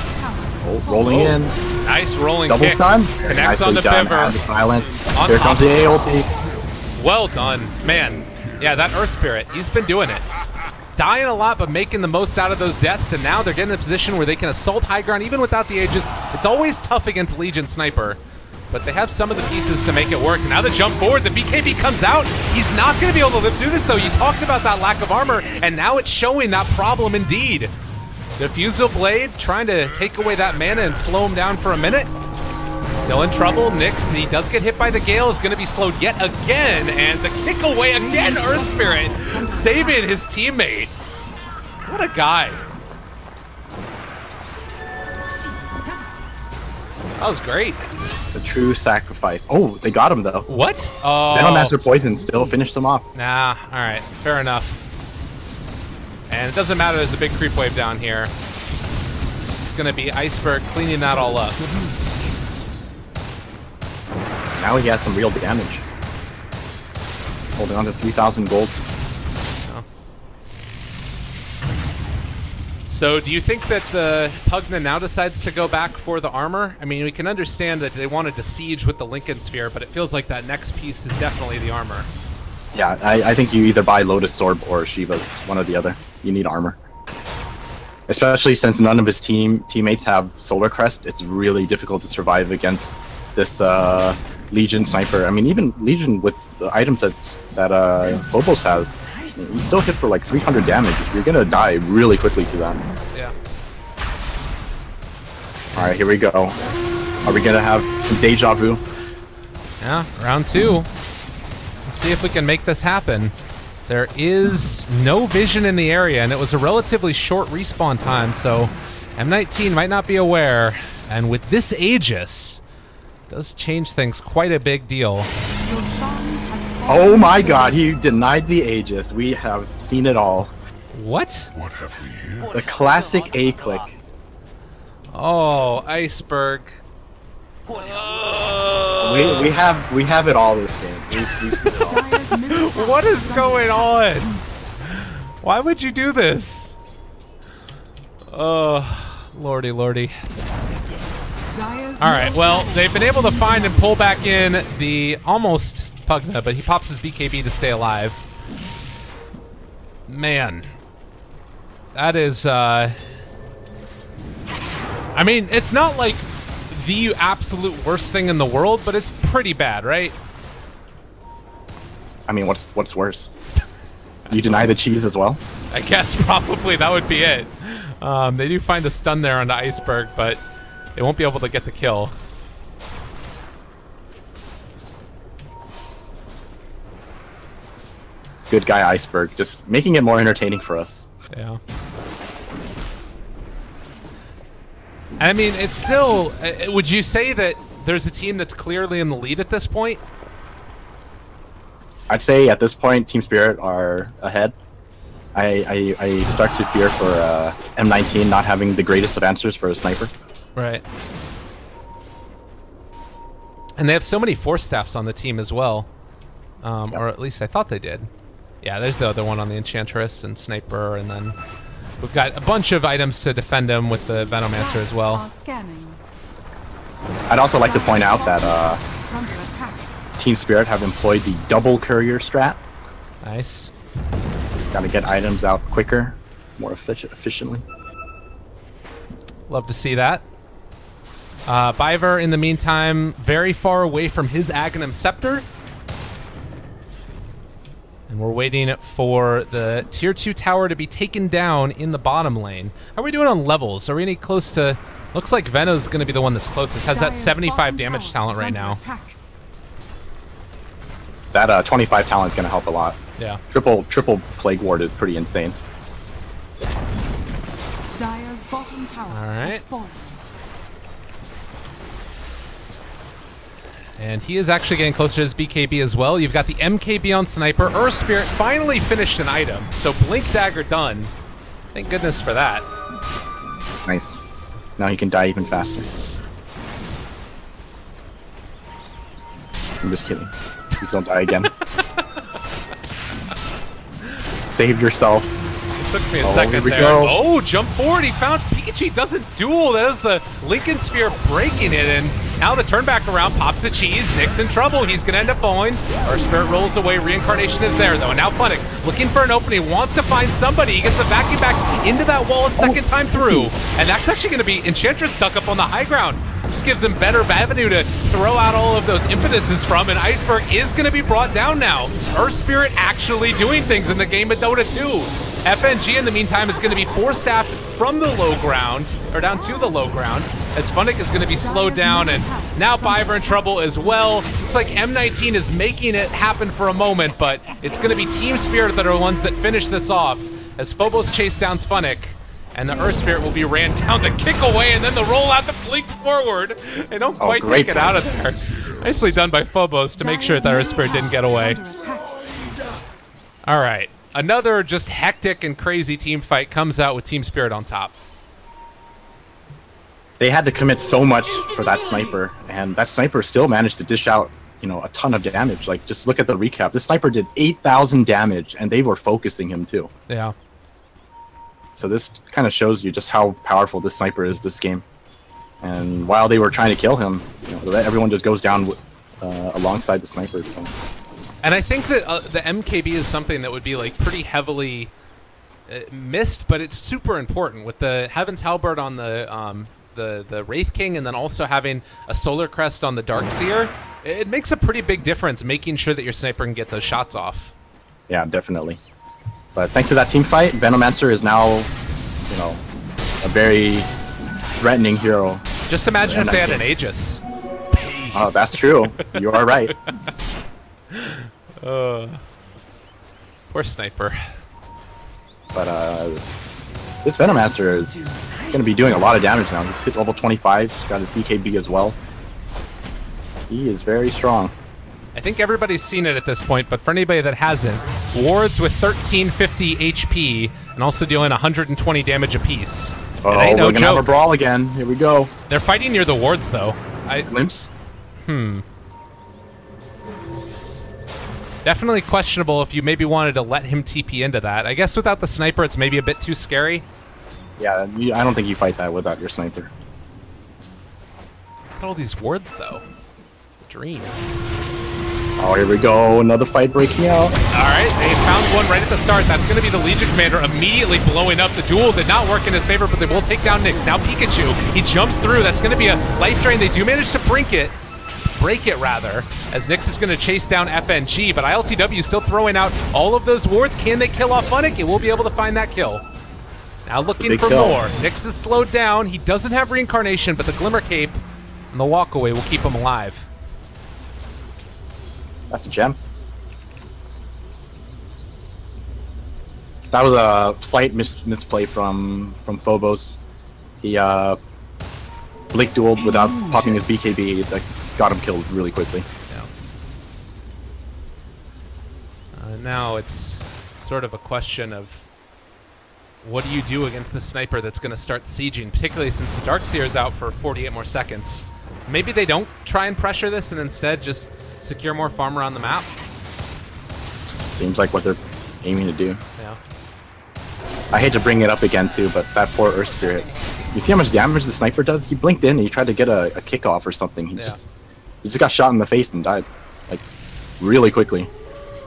Oh, rolling in. Nice rolling Double kick. stun. Connects on the Pivor. Silent. On Here comes the A ulti. Well done. Man, yeah, that Earth Spirit, he's been doing it. Dying a lot, but making the most out of those deaths, and now they're getting in a position where they can assault high ground even without the Aegis. It's always tough against Legion Sniper, but they have some of the pieces to make it work. Now the jump forward, the BKB comes out. He's not going to be able to live through this, though. You talked about that lack of armor, and now it's showing that problem indeed. Diffusal Blade trying to take away that mana and slow him down for a minute. Still in trouble. Nyx, he does get hit by the Gale, is going to be slowed yet again, and the kick away again, Earth Spirit, saving his teammate. What a guy. That was great. The true sacrifice. Oh, they got him though. What? Oh. Venomaster Poison still finished him off. Nah, alright, fair enough. And it doesn't matter, there's a big creep wave down here. It's going to be Iceberg cleaning that all up. Now he has some real damage. Holding on to 3,000 gold. Oh. So do you think that the Pugna now decides to go back for the armor? I mean, we can understand that they wanted to siege with the Lincoln Sphere, but it feels like that next piece is definitely the armor. Yeah, I think you either buy Lotus Orb or Shiva's, one or the other. You need armor. Especially since none of his teammates have Solar Crest, it's really difficult to survive against this Legion Sniper. I mean, even Legion with the items that Phobos has, you still hit for like 300 damage. You're gonna die really quickly to that. Yeah. Alright, here we go. Are we gonna have some deja vu? Yeah, round 2. Let's see if we can make this happen. There is no vision in the area, and it was a relatively short respawn time, so M19 might not be aware. And with this Aegis, it does change things quite a big deal. Oh my god, he denied the Aegis. We have seen it all. What? What have we here? The classic A-click. Oh, Iceberg. We have it all this game. We've seen it all. Dire's middle tower What is under going attack. on? Why would you do this? Oh, lordy, lordy. Dire's All right, middle well, tower they've been able to find and pull back in the almost Pugna, but he pops his BKB to stay alive. Man. That is, I mean, it's not like the absolute worst thing in the world, but it's pretty bad, right? I mean, what's worse? You deny the cheese as well? I guess probably that would be it. They do find a stun there on the Iceberg, but they won't be able to get the kill. Good guy Iceberg, just making it more entertaining for us. Yeah. And I mean, it's still... would you say that there's a team that's clearly in the lead at this point? I'd say at this point, Team Spirit are ahead. I start to fear for M19 not having the greatest of answers for a sniper. Right. And they have so many Force Staffs on the team as well. Or at least I thought they did. Yeah, there's the other one on the Enchantress and Sniper, and then we've got a bunch of items to defend them with the Venomancer as well. Are scanning. I'd also like to point out that It's under attack. Team Spirit have employed the double courier strat. Nice. Gotta get items out quicker, more efficiently. Love to see that. Biver, in the meantime, very far away from his Aghanim Scepter. And we're waiting for the tier 2 tower to be taken down in the bottom lane. How are we doing on levels? Are we any close to... Looks like Veno's going to be the one that's closest. Has that Dire's 75 bottom damage tower talent is right under now. attack. That 25 talent is gonna help a lot. Yeah. Triple Plague Ward is pretty insane. Dire's bottom tower All right. has fallen. And he is actually getting closer to his BKB as well. You've got the MKB on Sniper. Earth Spirit finally finished an item. So Blink Dagger done. Thank goodness for that. Nice. Now he can die even faster. I'm just kidding. Please don't die again. Save yourself. Took me a Oh, second here we there. go. Oh, jump forward. He found Peachy. Doesn't duel. That is the Lincoln Sphere breaking it. And now the turn back around pops the cheese. Nick's in trouble. He's going to end up falling. Our Spirit rolls away. Reincarnation is there, though. And now Funnick looking for an opening. Wants to find somebody. He gets the vacuum back into that wall a second time through. And that's actually going to be Enchantress stuck up on the high ground. Just gives him better avenue to throw out all of those impetuses from. And Iceberg is going to be brought down now. Earth Spirit actually doing things in the game of Dota 2. FNG in the meantime is going to be force-staffed from the low ground, or down to the low ground, as Funnick is going to be slowed down, and now Biver in trouble as well. Looks like M19 is making it happen for a moment, but it's going to be Team Spirit that are the ones that finish this off, as Phobos chase down Funnick, and the Earth Spirit will be ran down the kick away, and then the roll out the blink forward. They don't quite take it out of there. Nicely done by Phobos to make sure that Earth Spirit didn't get away. All right. Another just hectic and crazy team fight comes out with Team Spirit on top. They had to commit so much for that sniper, and that sniper still managed to dish out, you know, a ton of damage. Like, just look at the recap. This sniper did 8,000 damage, and they were focusing him too. Yeah. So this kind of shows you just how powerful this sniper is this game. And while they were trying to kill him, you know, everyone just goes down alongside the sniper. So. And I think that the MKB is something that would be like pretty heavily missed, but it's super important with the Heaven's Halberd on the Wraith King, and then also having a Solar Crest on the Darkseer. It makes a pretty big difference, making sure that your sniper can get those shots off. Yeah, definitely. But thanks to that team fight, Venomancer is now, you know, a very threatening hero. Just imagine if they had an Aegis. Oh, that's true. You are right. Poor sniper. But this Venomancer is going to be doing a lot of damage now. He's hit level 25. He's got his BKB as well. He is very strong. I think everybody's seen it at this point, but for anybody that hasn't, wards with 1350 HP and also dealing 120 damage apiece. Oh, it ain't no we're going to have a joke. brawl again. Here we go. They're fighting near the wards, though. Glimpse. Definitely questionable if you maybe wanted to let him TP into that. I guess without the sniper, it's maybe a bit too scary. Yeah, I don't think you fight that without your sniper. Look at all these wards, though. Dream. Oh, here we go. Another fight breaking out. All right, they found one right at the start. That's going to be the Legion Commander immediately blowing up. The duel did not work in his favor, but they will take down Nyx. Now Pikachu, he jumps through. That's going to be a life drain. They do manage to break it rather, as Nyx is going to chase down FNG, but ILTW still throwing out all of those wards. Can they kill off Funnick? It will be able to find that kill. Now looking for more. Nyx is slowed down. He doesn't have reincarnation, but the Glimmer Cape and the walkaway will keep him alive. That's a gem. That was a slight misplay from Phobos. He blink dueled without popping his BKB. That got him killed really quickly. Yeah. Now it's sort of a question of what do you do against the sniper that's going to start sieging, particularly since the Darkseer is out for 48 more seconds. Maybe they don't try and pressure this and instead just secure more farm around the map. Seems like what they're aiming to do. Yeah. I hate to bring it up again too, but that poor Earth Spirit. You see how much damage the sniper does? He blinked in and he tried to get a kickoff or something. He just got shot in the face and died, like, really quickly.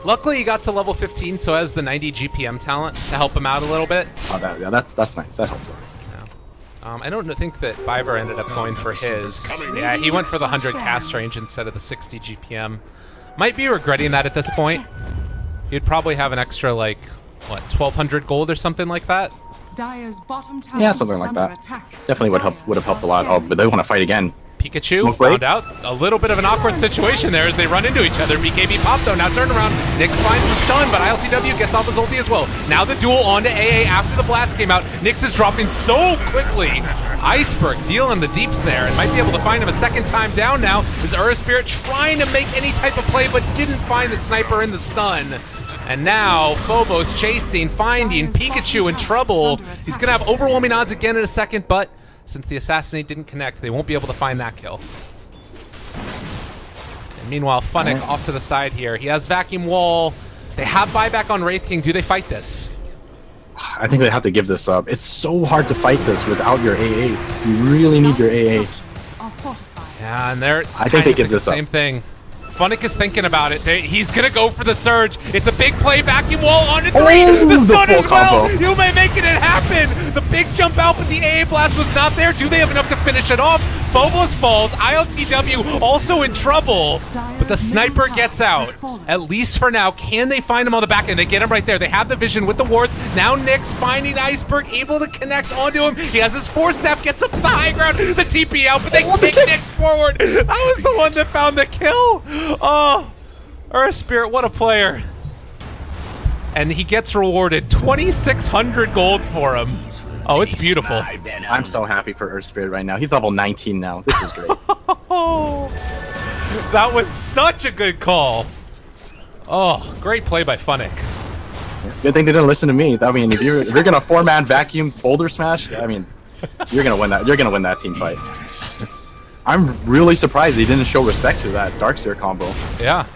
Luckily, he got to level 15, so has the 90 GPM talent to help him out a little bit. Oh, that's nice. That helps out. I don't think that Biver ended up going for his. Yeah, he went for the 100 cast range instead of the 60 GPM. Might be regretting that at this point. You'd probably have an extra, like, what, 1,200 gold or something like that? Yeah, something like that. Definitely would have helped a lot. Oh, but they want to fight again. Pikachu found out a little bit of an awkward situation there as they run into each other. BKB popped though, now turn around. Nyx finds the stun, but ILTW gets off his ulti as well. Now the duel onto AA after the blast came out. Nyx is dropping so quickly. Iceberg dealing the deeps there and might be able to find him a second time down now. Is Ura Spirit trying to make any type of play but didn't find the sniper in the stun. And now Phobos chasing, finding Pikachu in trouble. He's gonna have overwhelming odds again in a second, but since the Assassinate didn't connect, they won't be able to find that kill. And meanwhile, Funnick off to the side here. He has Vacuum Wall. They have buyback on Wraith King. Do they fight this? I think they have to give this up. It's so hard to fight this without your AA. You really need your AA. Yeah, and they're I think they give this up. Same thing. Funnick is thinking about it. He's gonna go for the surge. It's a big play. Vacuum Wall onto 3. The sun as well. You may making it happen. The big jump out, but the AA blast was not there. Do they have enough to finish it off? Phobos falls. ILTW also in trouble, but the sniper gets out. At least for now. Can they find him on the back end? They get him right there. They have the vision with the wards. Now Nyx finding Iceberg, able to connect onto him. He has his 4-step, gets up to the high ground. The TP out, but they kick Nyx forward. That was the one that found the kill. Oh, Earth Spirit, what a player. And he gets rewarded 2,600 gold for him. Oh, it's beautiful. I'm so happy for Earth Spirit right now. He's level 19 now. This is great. That was such a good call. Oh, great play by Funnick. Good thing they didn't listen to me. I mean, if you're gonna 4-man vacuum boulder smash, I mean, you're gonna win that. You're gonna win that team fight. I'm really surprised he didn't show respect to that Darkseer combo. Yeah.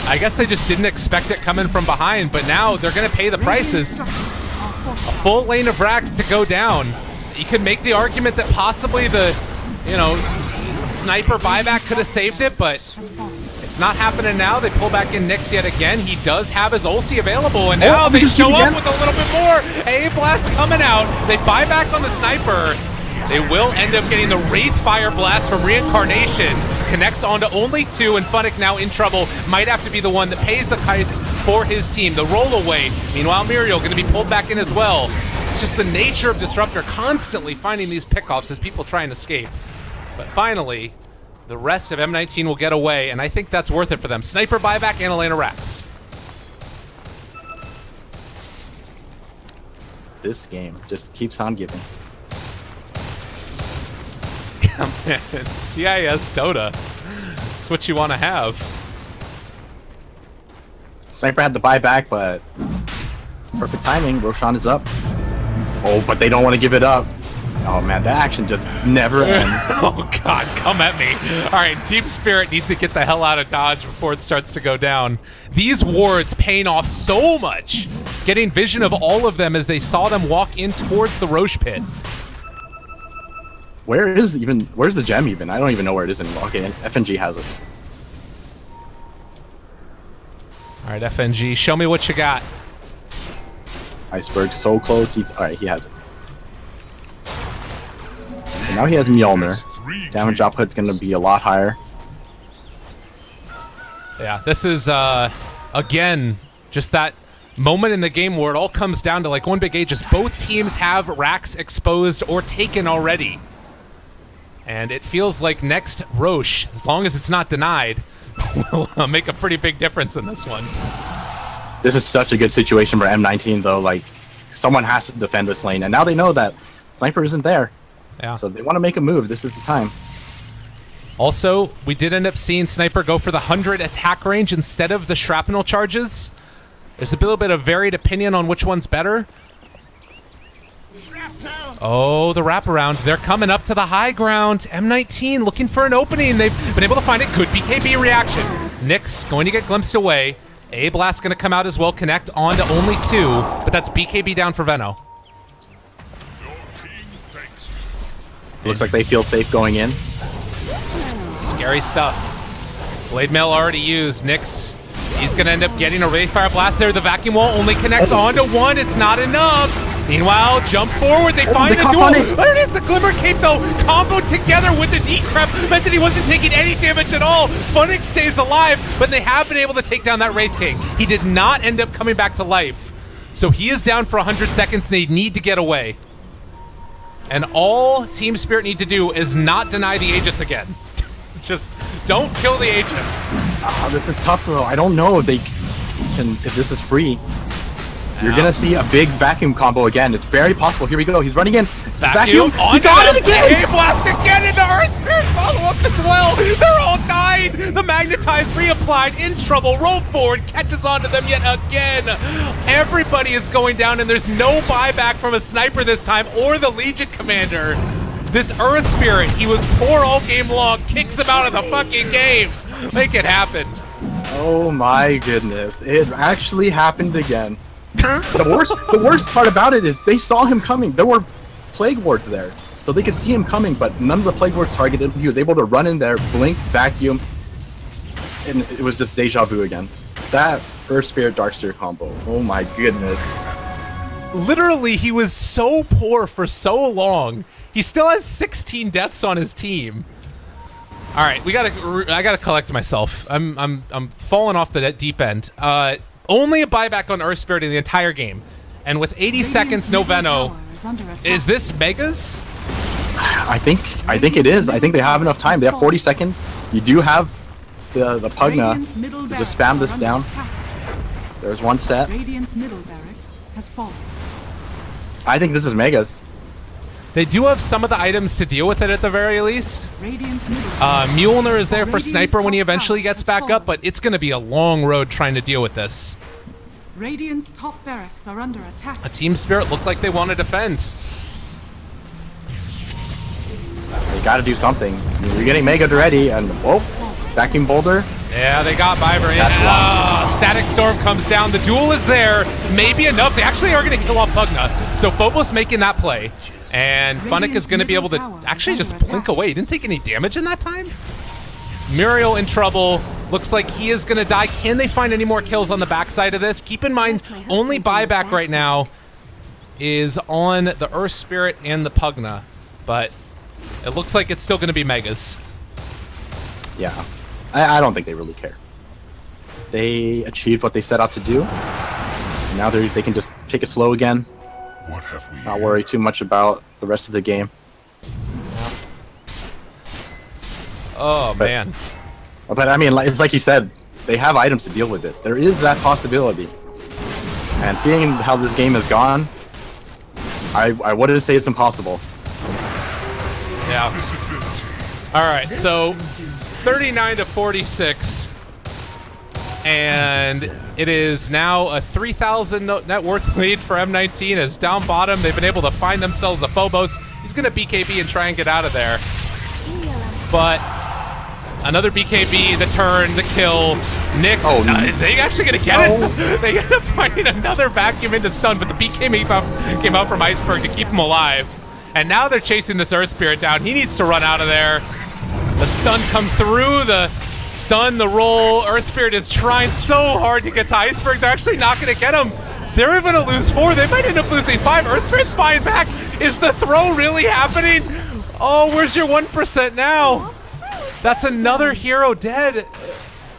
I guess they just didn't expect it coming from behind, but now they're going to pay the prices. A full lane of racks to go down. You could make the argument that possibly the, sniper buyback could have saved it, but it's not happening now. They pull back in Nyx yet again. He does have his ulti available, and now they show up with a little bit more. AA blast coming out. They buy back on the sniper. They will end up getting the Wraith Fire Blast from Reincarnation. Connects onto only 2, and Funnick now in trouble. Might have to be the one that pays the price for his team. The rollaway. Meanwhile, Muriel going to be pulled back in as well. It's just the nature of Disruptor constantly finding these pickoffs as people try and escape. But finally, the rest of M19 will get away, and I think that's worth it for them. Sniper buyback and Elena Rats. This game just keeps on giving. Man, CIS Dota. That's what you want to have. Sniper had to buy back, but perfect timing. Roshan is up. Oh, but they don't want to give it up. Oh man, that action just never ends. Oh god, come at me. Alright, Team Spirit needs to get the hell out of Dodge before it starts to go down. These wards paying off so much. Getting vision of all of them as they saw them walk in towards the Roche pit. Where's the gem even? I don't even know where it is anymore. Okay, FNG has it. Alright, FNG, show me what you got. Iceberg so close. Alright, he has it. So now he has Mjolnir. Damage output's gonna be a lot higher. Yeah, this is again just that moment in the game where it all comes down to like one big Aegis. Both teams have racks exposed or taken already. And it feels like next Roche, as long as it's not denied, will make a pretty big difference in this one. This is such a good situation for M19 though, like someone has to defend this lane and now they know that Sniper isn't there. Yeah. So they want to make a move. This is the time. Also, we did end up seeing Sniper go for the 100 attack range instead of the shrapnel charges. There's a little bit of varied opinion on which one's better. Oh, the wraparound. They're coming up to the high ground. M19 looking for an opening. They've been able to find it. Good BKB reaction. Nyx going to get glimpsed away. A-Blast going to come out as well. Connect on to only 2, but that's BKB down for Veno. Looks like they feel safe going in. Scary stuff. Blade Mail already used. Nyx, he's going to end up getting a Wraith Fire Blast there. The vacuum wall only connects onto 1. It's not enough. Meanwhile, jump forward. They find the duel. There it is. The Glimmer Cape, though, comboed together with the decrep meant that he wasn't taking any damage at all. Funix stays alive, but they have been able to take down that Wraith King. He did not end up coming back to life. So he is down for 100 seconds. They need to get away. And all Team Spirit need to do is not deny the Aegis again. Just don't kill the Aegis. This is tough though. I don't know if they can, if this is free. You're gonna see a big vacuum combo again. It's very possible. Here we go. He's running in. Vacuum. He got it again. A-Blast again, and the Earth Spirit follow up as well. They're all dying. The Magnetize reapplied, in trouble. Roll forward, catches onto them yet again. Everybody is going down, and there's no buyback from a Sniper this time or the Legion Commander. This Earth Spirit, he was poor all game long, kicks him out of the fucking game. Make it happen. Oh my goodness. It actually happened again. The worst part about it is they saw him coming. There were plague wards there, so they could see him coming, but none of the plague wards targeted him. He was able to run in there, blink, vacuum, and it was just deja vu again. That Earth Spirit Darkseer combo. Oh my goodness. Literally, he was so poor for so long. He still has 16 deaths on his team. All right, I gotta collect myself. I'm falling off the deep end. Only a buyback on Earth Spirit in the entire game. And with 80 seconds, no Veno. Is this Megas? I think it is. I think they have enough time. They have 40 seconds. You do have the Pugna to just spam this down. There's one set. Radiant's middle barracks has fallen. I think this is Megas. They do have some of the items to deal with it at the very least. Mjolnir is there for Sniper when he eventually gets back up, but it's going to be a long road trying to deal with this. Radiant's top barracks are under attack. A Team Spirit looked like they want to defend. They got to do something. I mean, you're getting Mega ready, and whoa, vacuum boulder. Yeah, they got Viper in. Static Storm comes down. The duel is there. Maybe enough. They actually are going to kill off Pugna. So Phobos making that play. And Funnick is going to be able to actually just blink away. He didn't take any damage in that time. Muriel in trouble. Looks like he is going to die. Can they find any more kills on the backside of this? Keep in mind, only buyback right now is on the Earth Spirit and the Pugna. But it looks like it's still going to be Megas. Yeah. I don't think they really care. They achieved what they set out to do. Now they can just take it slow again. What have we Not worry too much about the rest of the game. Oh, man. But I mean, it's like you said, they have items to deal with it. There is that possibility. And seeing how this game has gone, I wouldn't say it's impossible. Yeah. All right, so 39 to 46. And it is now a 3,000 net worth lead for M19 as down bottom. They've been able to find themselves a Phobos. He's going to BKB and try and get out of there. But another BKB, the turn, the kill. Nyx, is they actually going to get it? They end up finding another vacuum into stun, but the BKB came out from Iceberg to keep him alive. And now they're chasing this Earth Spirit down. He needs to run out of there. The stun comes through, the stun, the roll. Earth Spirit is trying so hard to get to Iceberg. They're actually not going to get him. They're going to lose 4. They might end up losing 5. Earth Spirit's buying back. Is the throw really happening? Oh, where's your 1% now? That's another hero dead.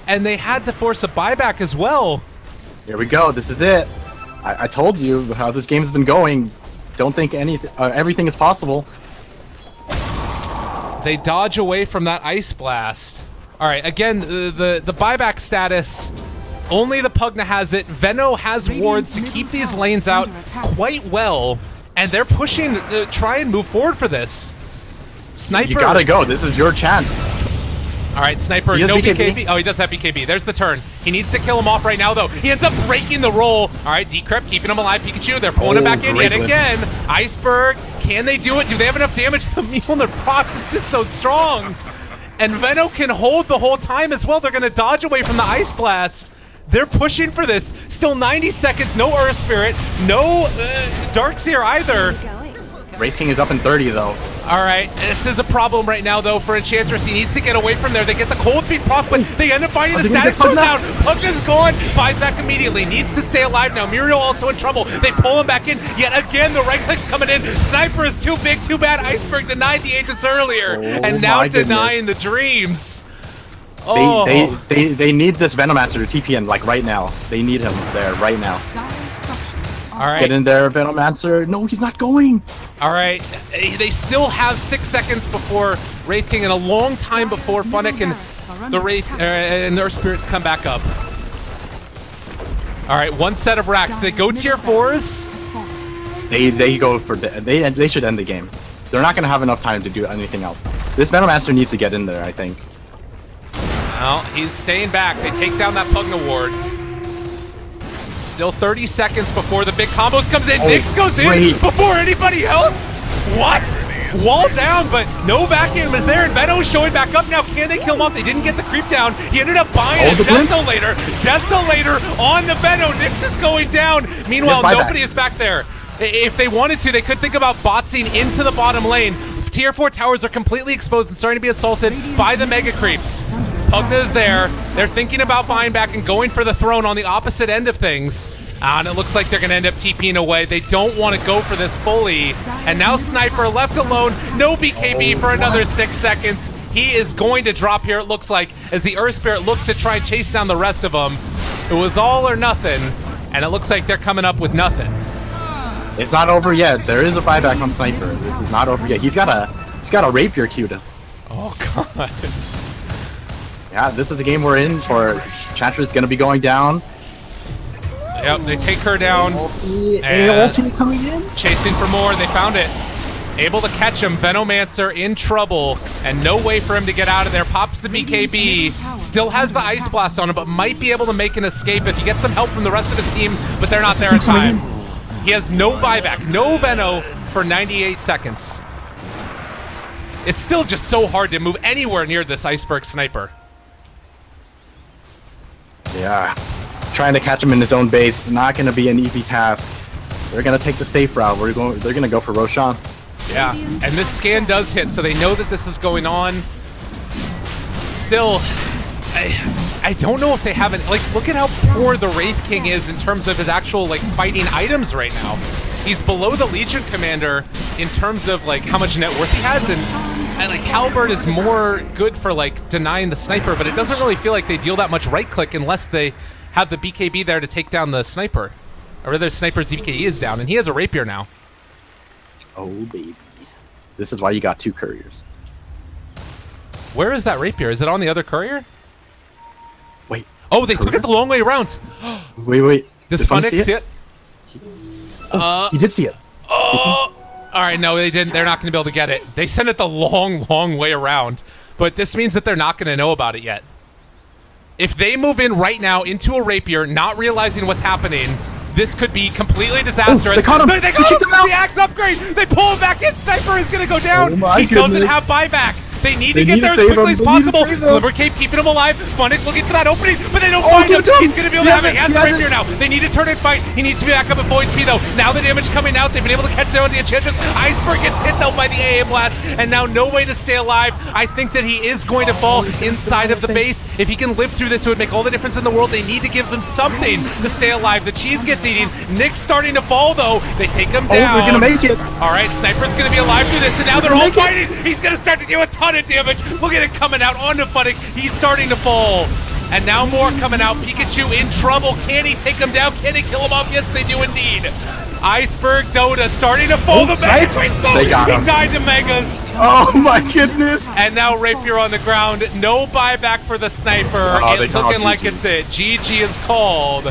And they had to force a buyback as well. Here we go. This is it. I told you how this game's been going. Don't think everything is possible. They dodge away from that Ice Blast. All right, again, the buyback status, only the Pugna has it. Veno has wards to keep these lanes out quite well, and they're pushing to try and move forward for this. Sniper. You gotta go. This is your chance. All right, Sniper, no BKB. Oh, he does have BKB. There's the turn. He needs to kill him off right now, though. He ends up breaking the roll. All right, Decrypt keeping him alive. Pikachu, they're pulling him back in yet again. Iceberg, can they do it? Do they have enough damage? The Mjolnir proc is just so strong. And Veno can hold the whole time as well. They're going to dodge away from the Ice Blast. They're pushing for this. Still 90 seconds, no Earth Spirit, no Darkseer either. Wraith King is up in 30, though. All right, this is a problem right now, though, for Enchantress. He needs to get away from there. They get the Cold Feet proc, but they end up finding the status stone down. Pugna's gone, buys back immediately, needs to stay alive now. Muriel also in trouble. They pull him back in. Yet again, the right click's coming in. Sniper is too big, too bad. Iceberg denied the Aegis earlier, and now denying the dreams. Oh. They need this Venomancer to TP in, like, right now. They need him there right now. All right. Get in there, Venomancer. No, he's not going. All right. They still have 6 seconds before Wraith King and a long time before Funnick and the Wraith and their spirits come back up. All right, one set of racks. They go tier 4s. They go for they should end the game. They're not going to have enough time to do anything else. This Venomancer needs to get in there, I think. Well, he's staying back. They take down that Pugna ward. Still 30 seconds before the big combos comes in. Nyx goes in before anybody else. What? Wall down, but no vacuum is there, and Veno's showing back up now. Can they kill him off? They didn't get the creep down. He ended up buying a Desolator. Desolator on the Veno. Nyx is going down. Meanwhile, nobody is back there. If they wanted to, they could think about botsing into the bottom lane. Tier 4 towers are completely exposed and starting to be assaulted by the Mega Creeps. Pugna is there. They're thinking about buying back and going for the throne on the opposite end of things. And it looks like they're going to end up TPing away. They don't want to go for this fully. And now Sniper left alone. No BKB for another 6 seconds. He is going to drop here, it looks like, as the Earth Spirit looks to try and chase down the rest of them. It was all or nothing, and it looks like they're coming up with nothing. It's not over yet. There is a buyback on Sniper. This is not over yet. He's got a rapier queued. Oh god. Yeah, this is the game we're in. For Enchantress is going to be going down. Yep, they take her down. Ulti coming in. Chasing for more. They found it. Able to catch him. Venomancer in trouble, and no way for him to get out of there. Pops the BKB. Still has the Ice Blast on him, but might be able to make an escape if he gets some help from the rest of his team, but they're not there in time. He has no buyback, no Veno for 98 seconds. It's still just so hard to move anywhere near this Iceberg Sniper. Yeah, trying to catch him in his own base, not going to be an easy task. They're going to take the safe route. They're going to go for Roshan. Yeah, and this scan does hit, so they know that this is going on. Still, I don't know if they haven't, like, look at how poor the Wraith King is in terms of his actual, like, fighting items right now. He's below the Legion Commander in terms of, like, how much net worth he has, and like, Halberd is more good for, like, denying the Sniper, but it doesn't really feel like they deal that much right-click unless they have the BKB there to take down the Sniper. Or rather, Sniper's BKB is down, and he has a Rapier now. Oh, baby. This is why you got 2 couriers. Where is that Rapier? Is it on the other courier? Wait. Oh, they took it the long way around. Wait. Does Funnick see it? He did see it. Oh! All right, no, they didn't. They're not going to be able to get it. They sent it the long, long way around. But this means that they're not going to know about it yet. If they move in right now into a rapier, not realizing what's happening, this could be completely disastrous. They caught him. They got him. The axe upgrade. They pull him back in. Sniper is going to go down. He doesn't have buyback. They need to get there as quickly as possible. Glimmer Cape keeping him alive. Funnick looking for that opening, but they don't find him. He's going to be able to have it. He has the rapier now. They need to turn and fight. He needs to be back up at full HP though. Now the damage coming out. They've been able to catch there on the Enchantress. Iceberg gets hit though by the AA blast, and now no way to stay alive. I think that he is going to fall inside of the base. If he can live through this, it would make all the difference in the world. They need to give him something to stay alive. The cheese gets eaten. Nick's starting to fall though. They take him down. They're going to make it. All right, Sniper's going to be alive through this, and now they're all fighting. He's going to start to do a ton of damage. Look at it coming out onto Funnick. He's starting to fall. And now more coming out. Pikachu in trouble. Can he take him down? Can he kill him off? Yes, they do indeed. Iceberg Dota starting to fall. The Megas. They got him. He died to Megas. Oh my goodness. And now Rapier on the ground. No buyback for the Sniper. It's looking like it's it. GG is called.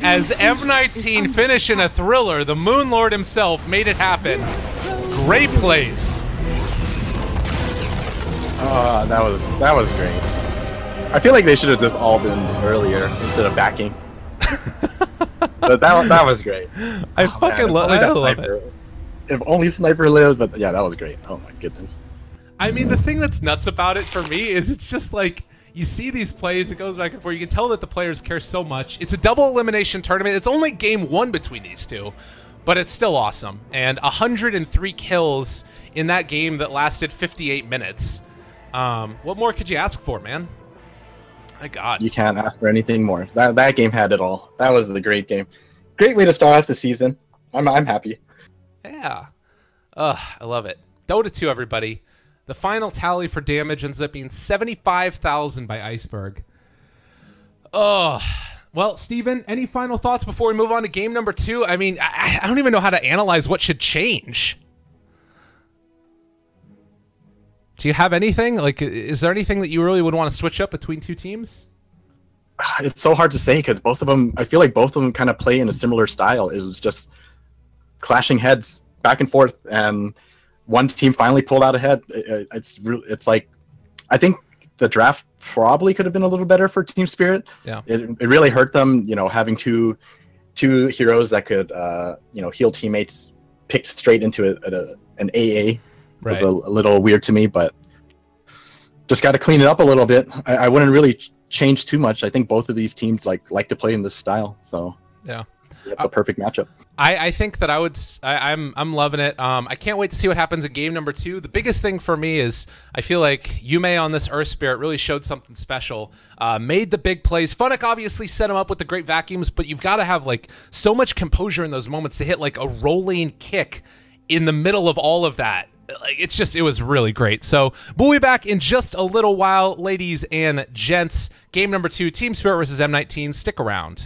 As M19 finishing a thriller, the Moon Lord himself made it happen. Great plays. That was great. I feel like they should have just all been earlier instead of backing. But that was great. I fucking love it. If only Sniper lived, but yeah, that was great. Oh my goodness. I mean, the thing that's nuts about it for me is it's just like, you see these plays, it goes back and forth. You can tell that the players care so much. It's a double elimination tournament. It's only game one between these two, but it's still awesome. And 103 kills in that game that lasted 58 minutes. What more could you ask for, man? My God. You can't ask for anything more. That game had it all. That was a great game. Great way to start off the season. I'm happy. Yeah. I love it. Dota 2, everybody. The final tally for damage ends up being 75,000 by Iceberg. Oh, well, Steven, any final thoughts before we move on to game number 2? I mean, I don't even know how to analyze what should change. Do you have anything? Like, is there anything that you really would want to switch up between two teams? It's so hard to say because both of them, I feel like both of them kind of play in a similar style. It was just clashing heads back and forth, and one team finally pulled out ahead. It's like, I think the draft probably could have been a little better for Team Spirit. Yeah, it really hurt them, having two heroes that could, heal teammates picked straight into an AA. Right. Was a little weird to me, but just got to clean it up a little bit. I wouldn't really change too much. I think both of these teams like to play in this style, so yeah, the perfect matchup. I think that I'm loving it. I can't wait to see what happens in game number 2. The biggest thing for me is I feel like Yume on this Earth Spirit really showed something special. Made the big plays. Funnick obviously set him up with the great vacuums, but you've got to have like so much composure in those moments to hit like a rolling kick in the middle of all of that. Like, it was really great. So we'll be back in just a little while, ladies and gents. Game number 2, Team Spirit versus M19. Stick around.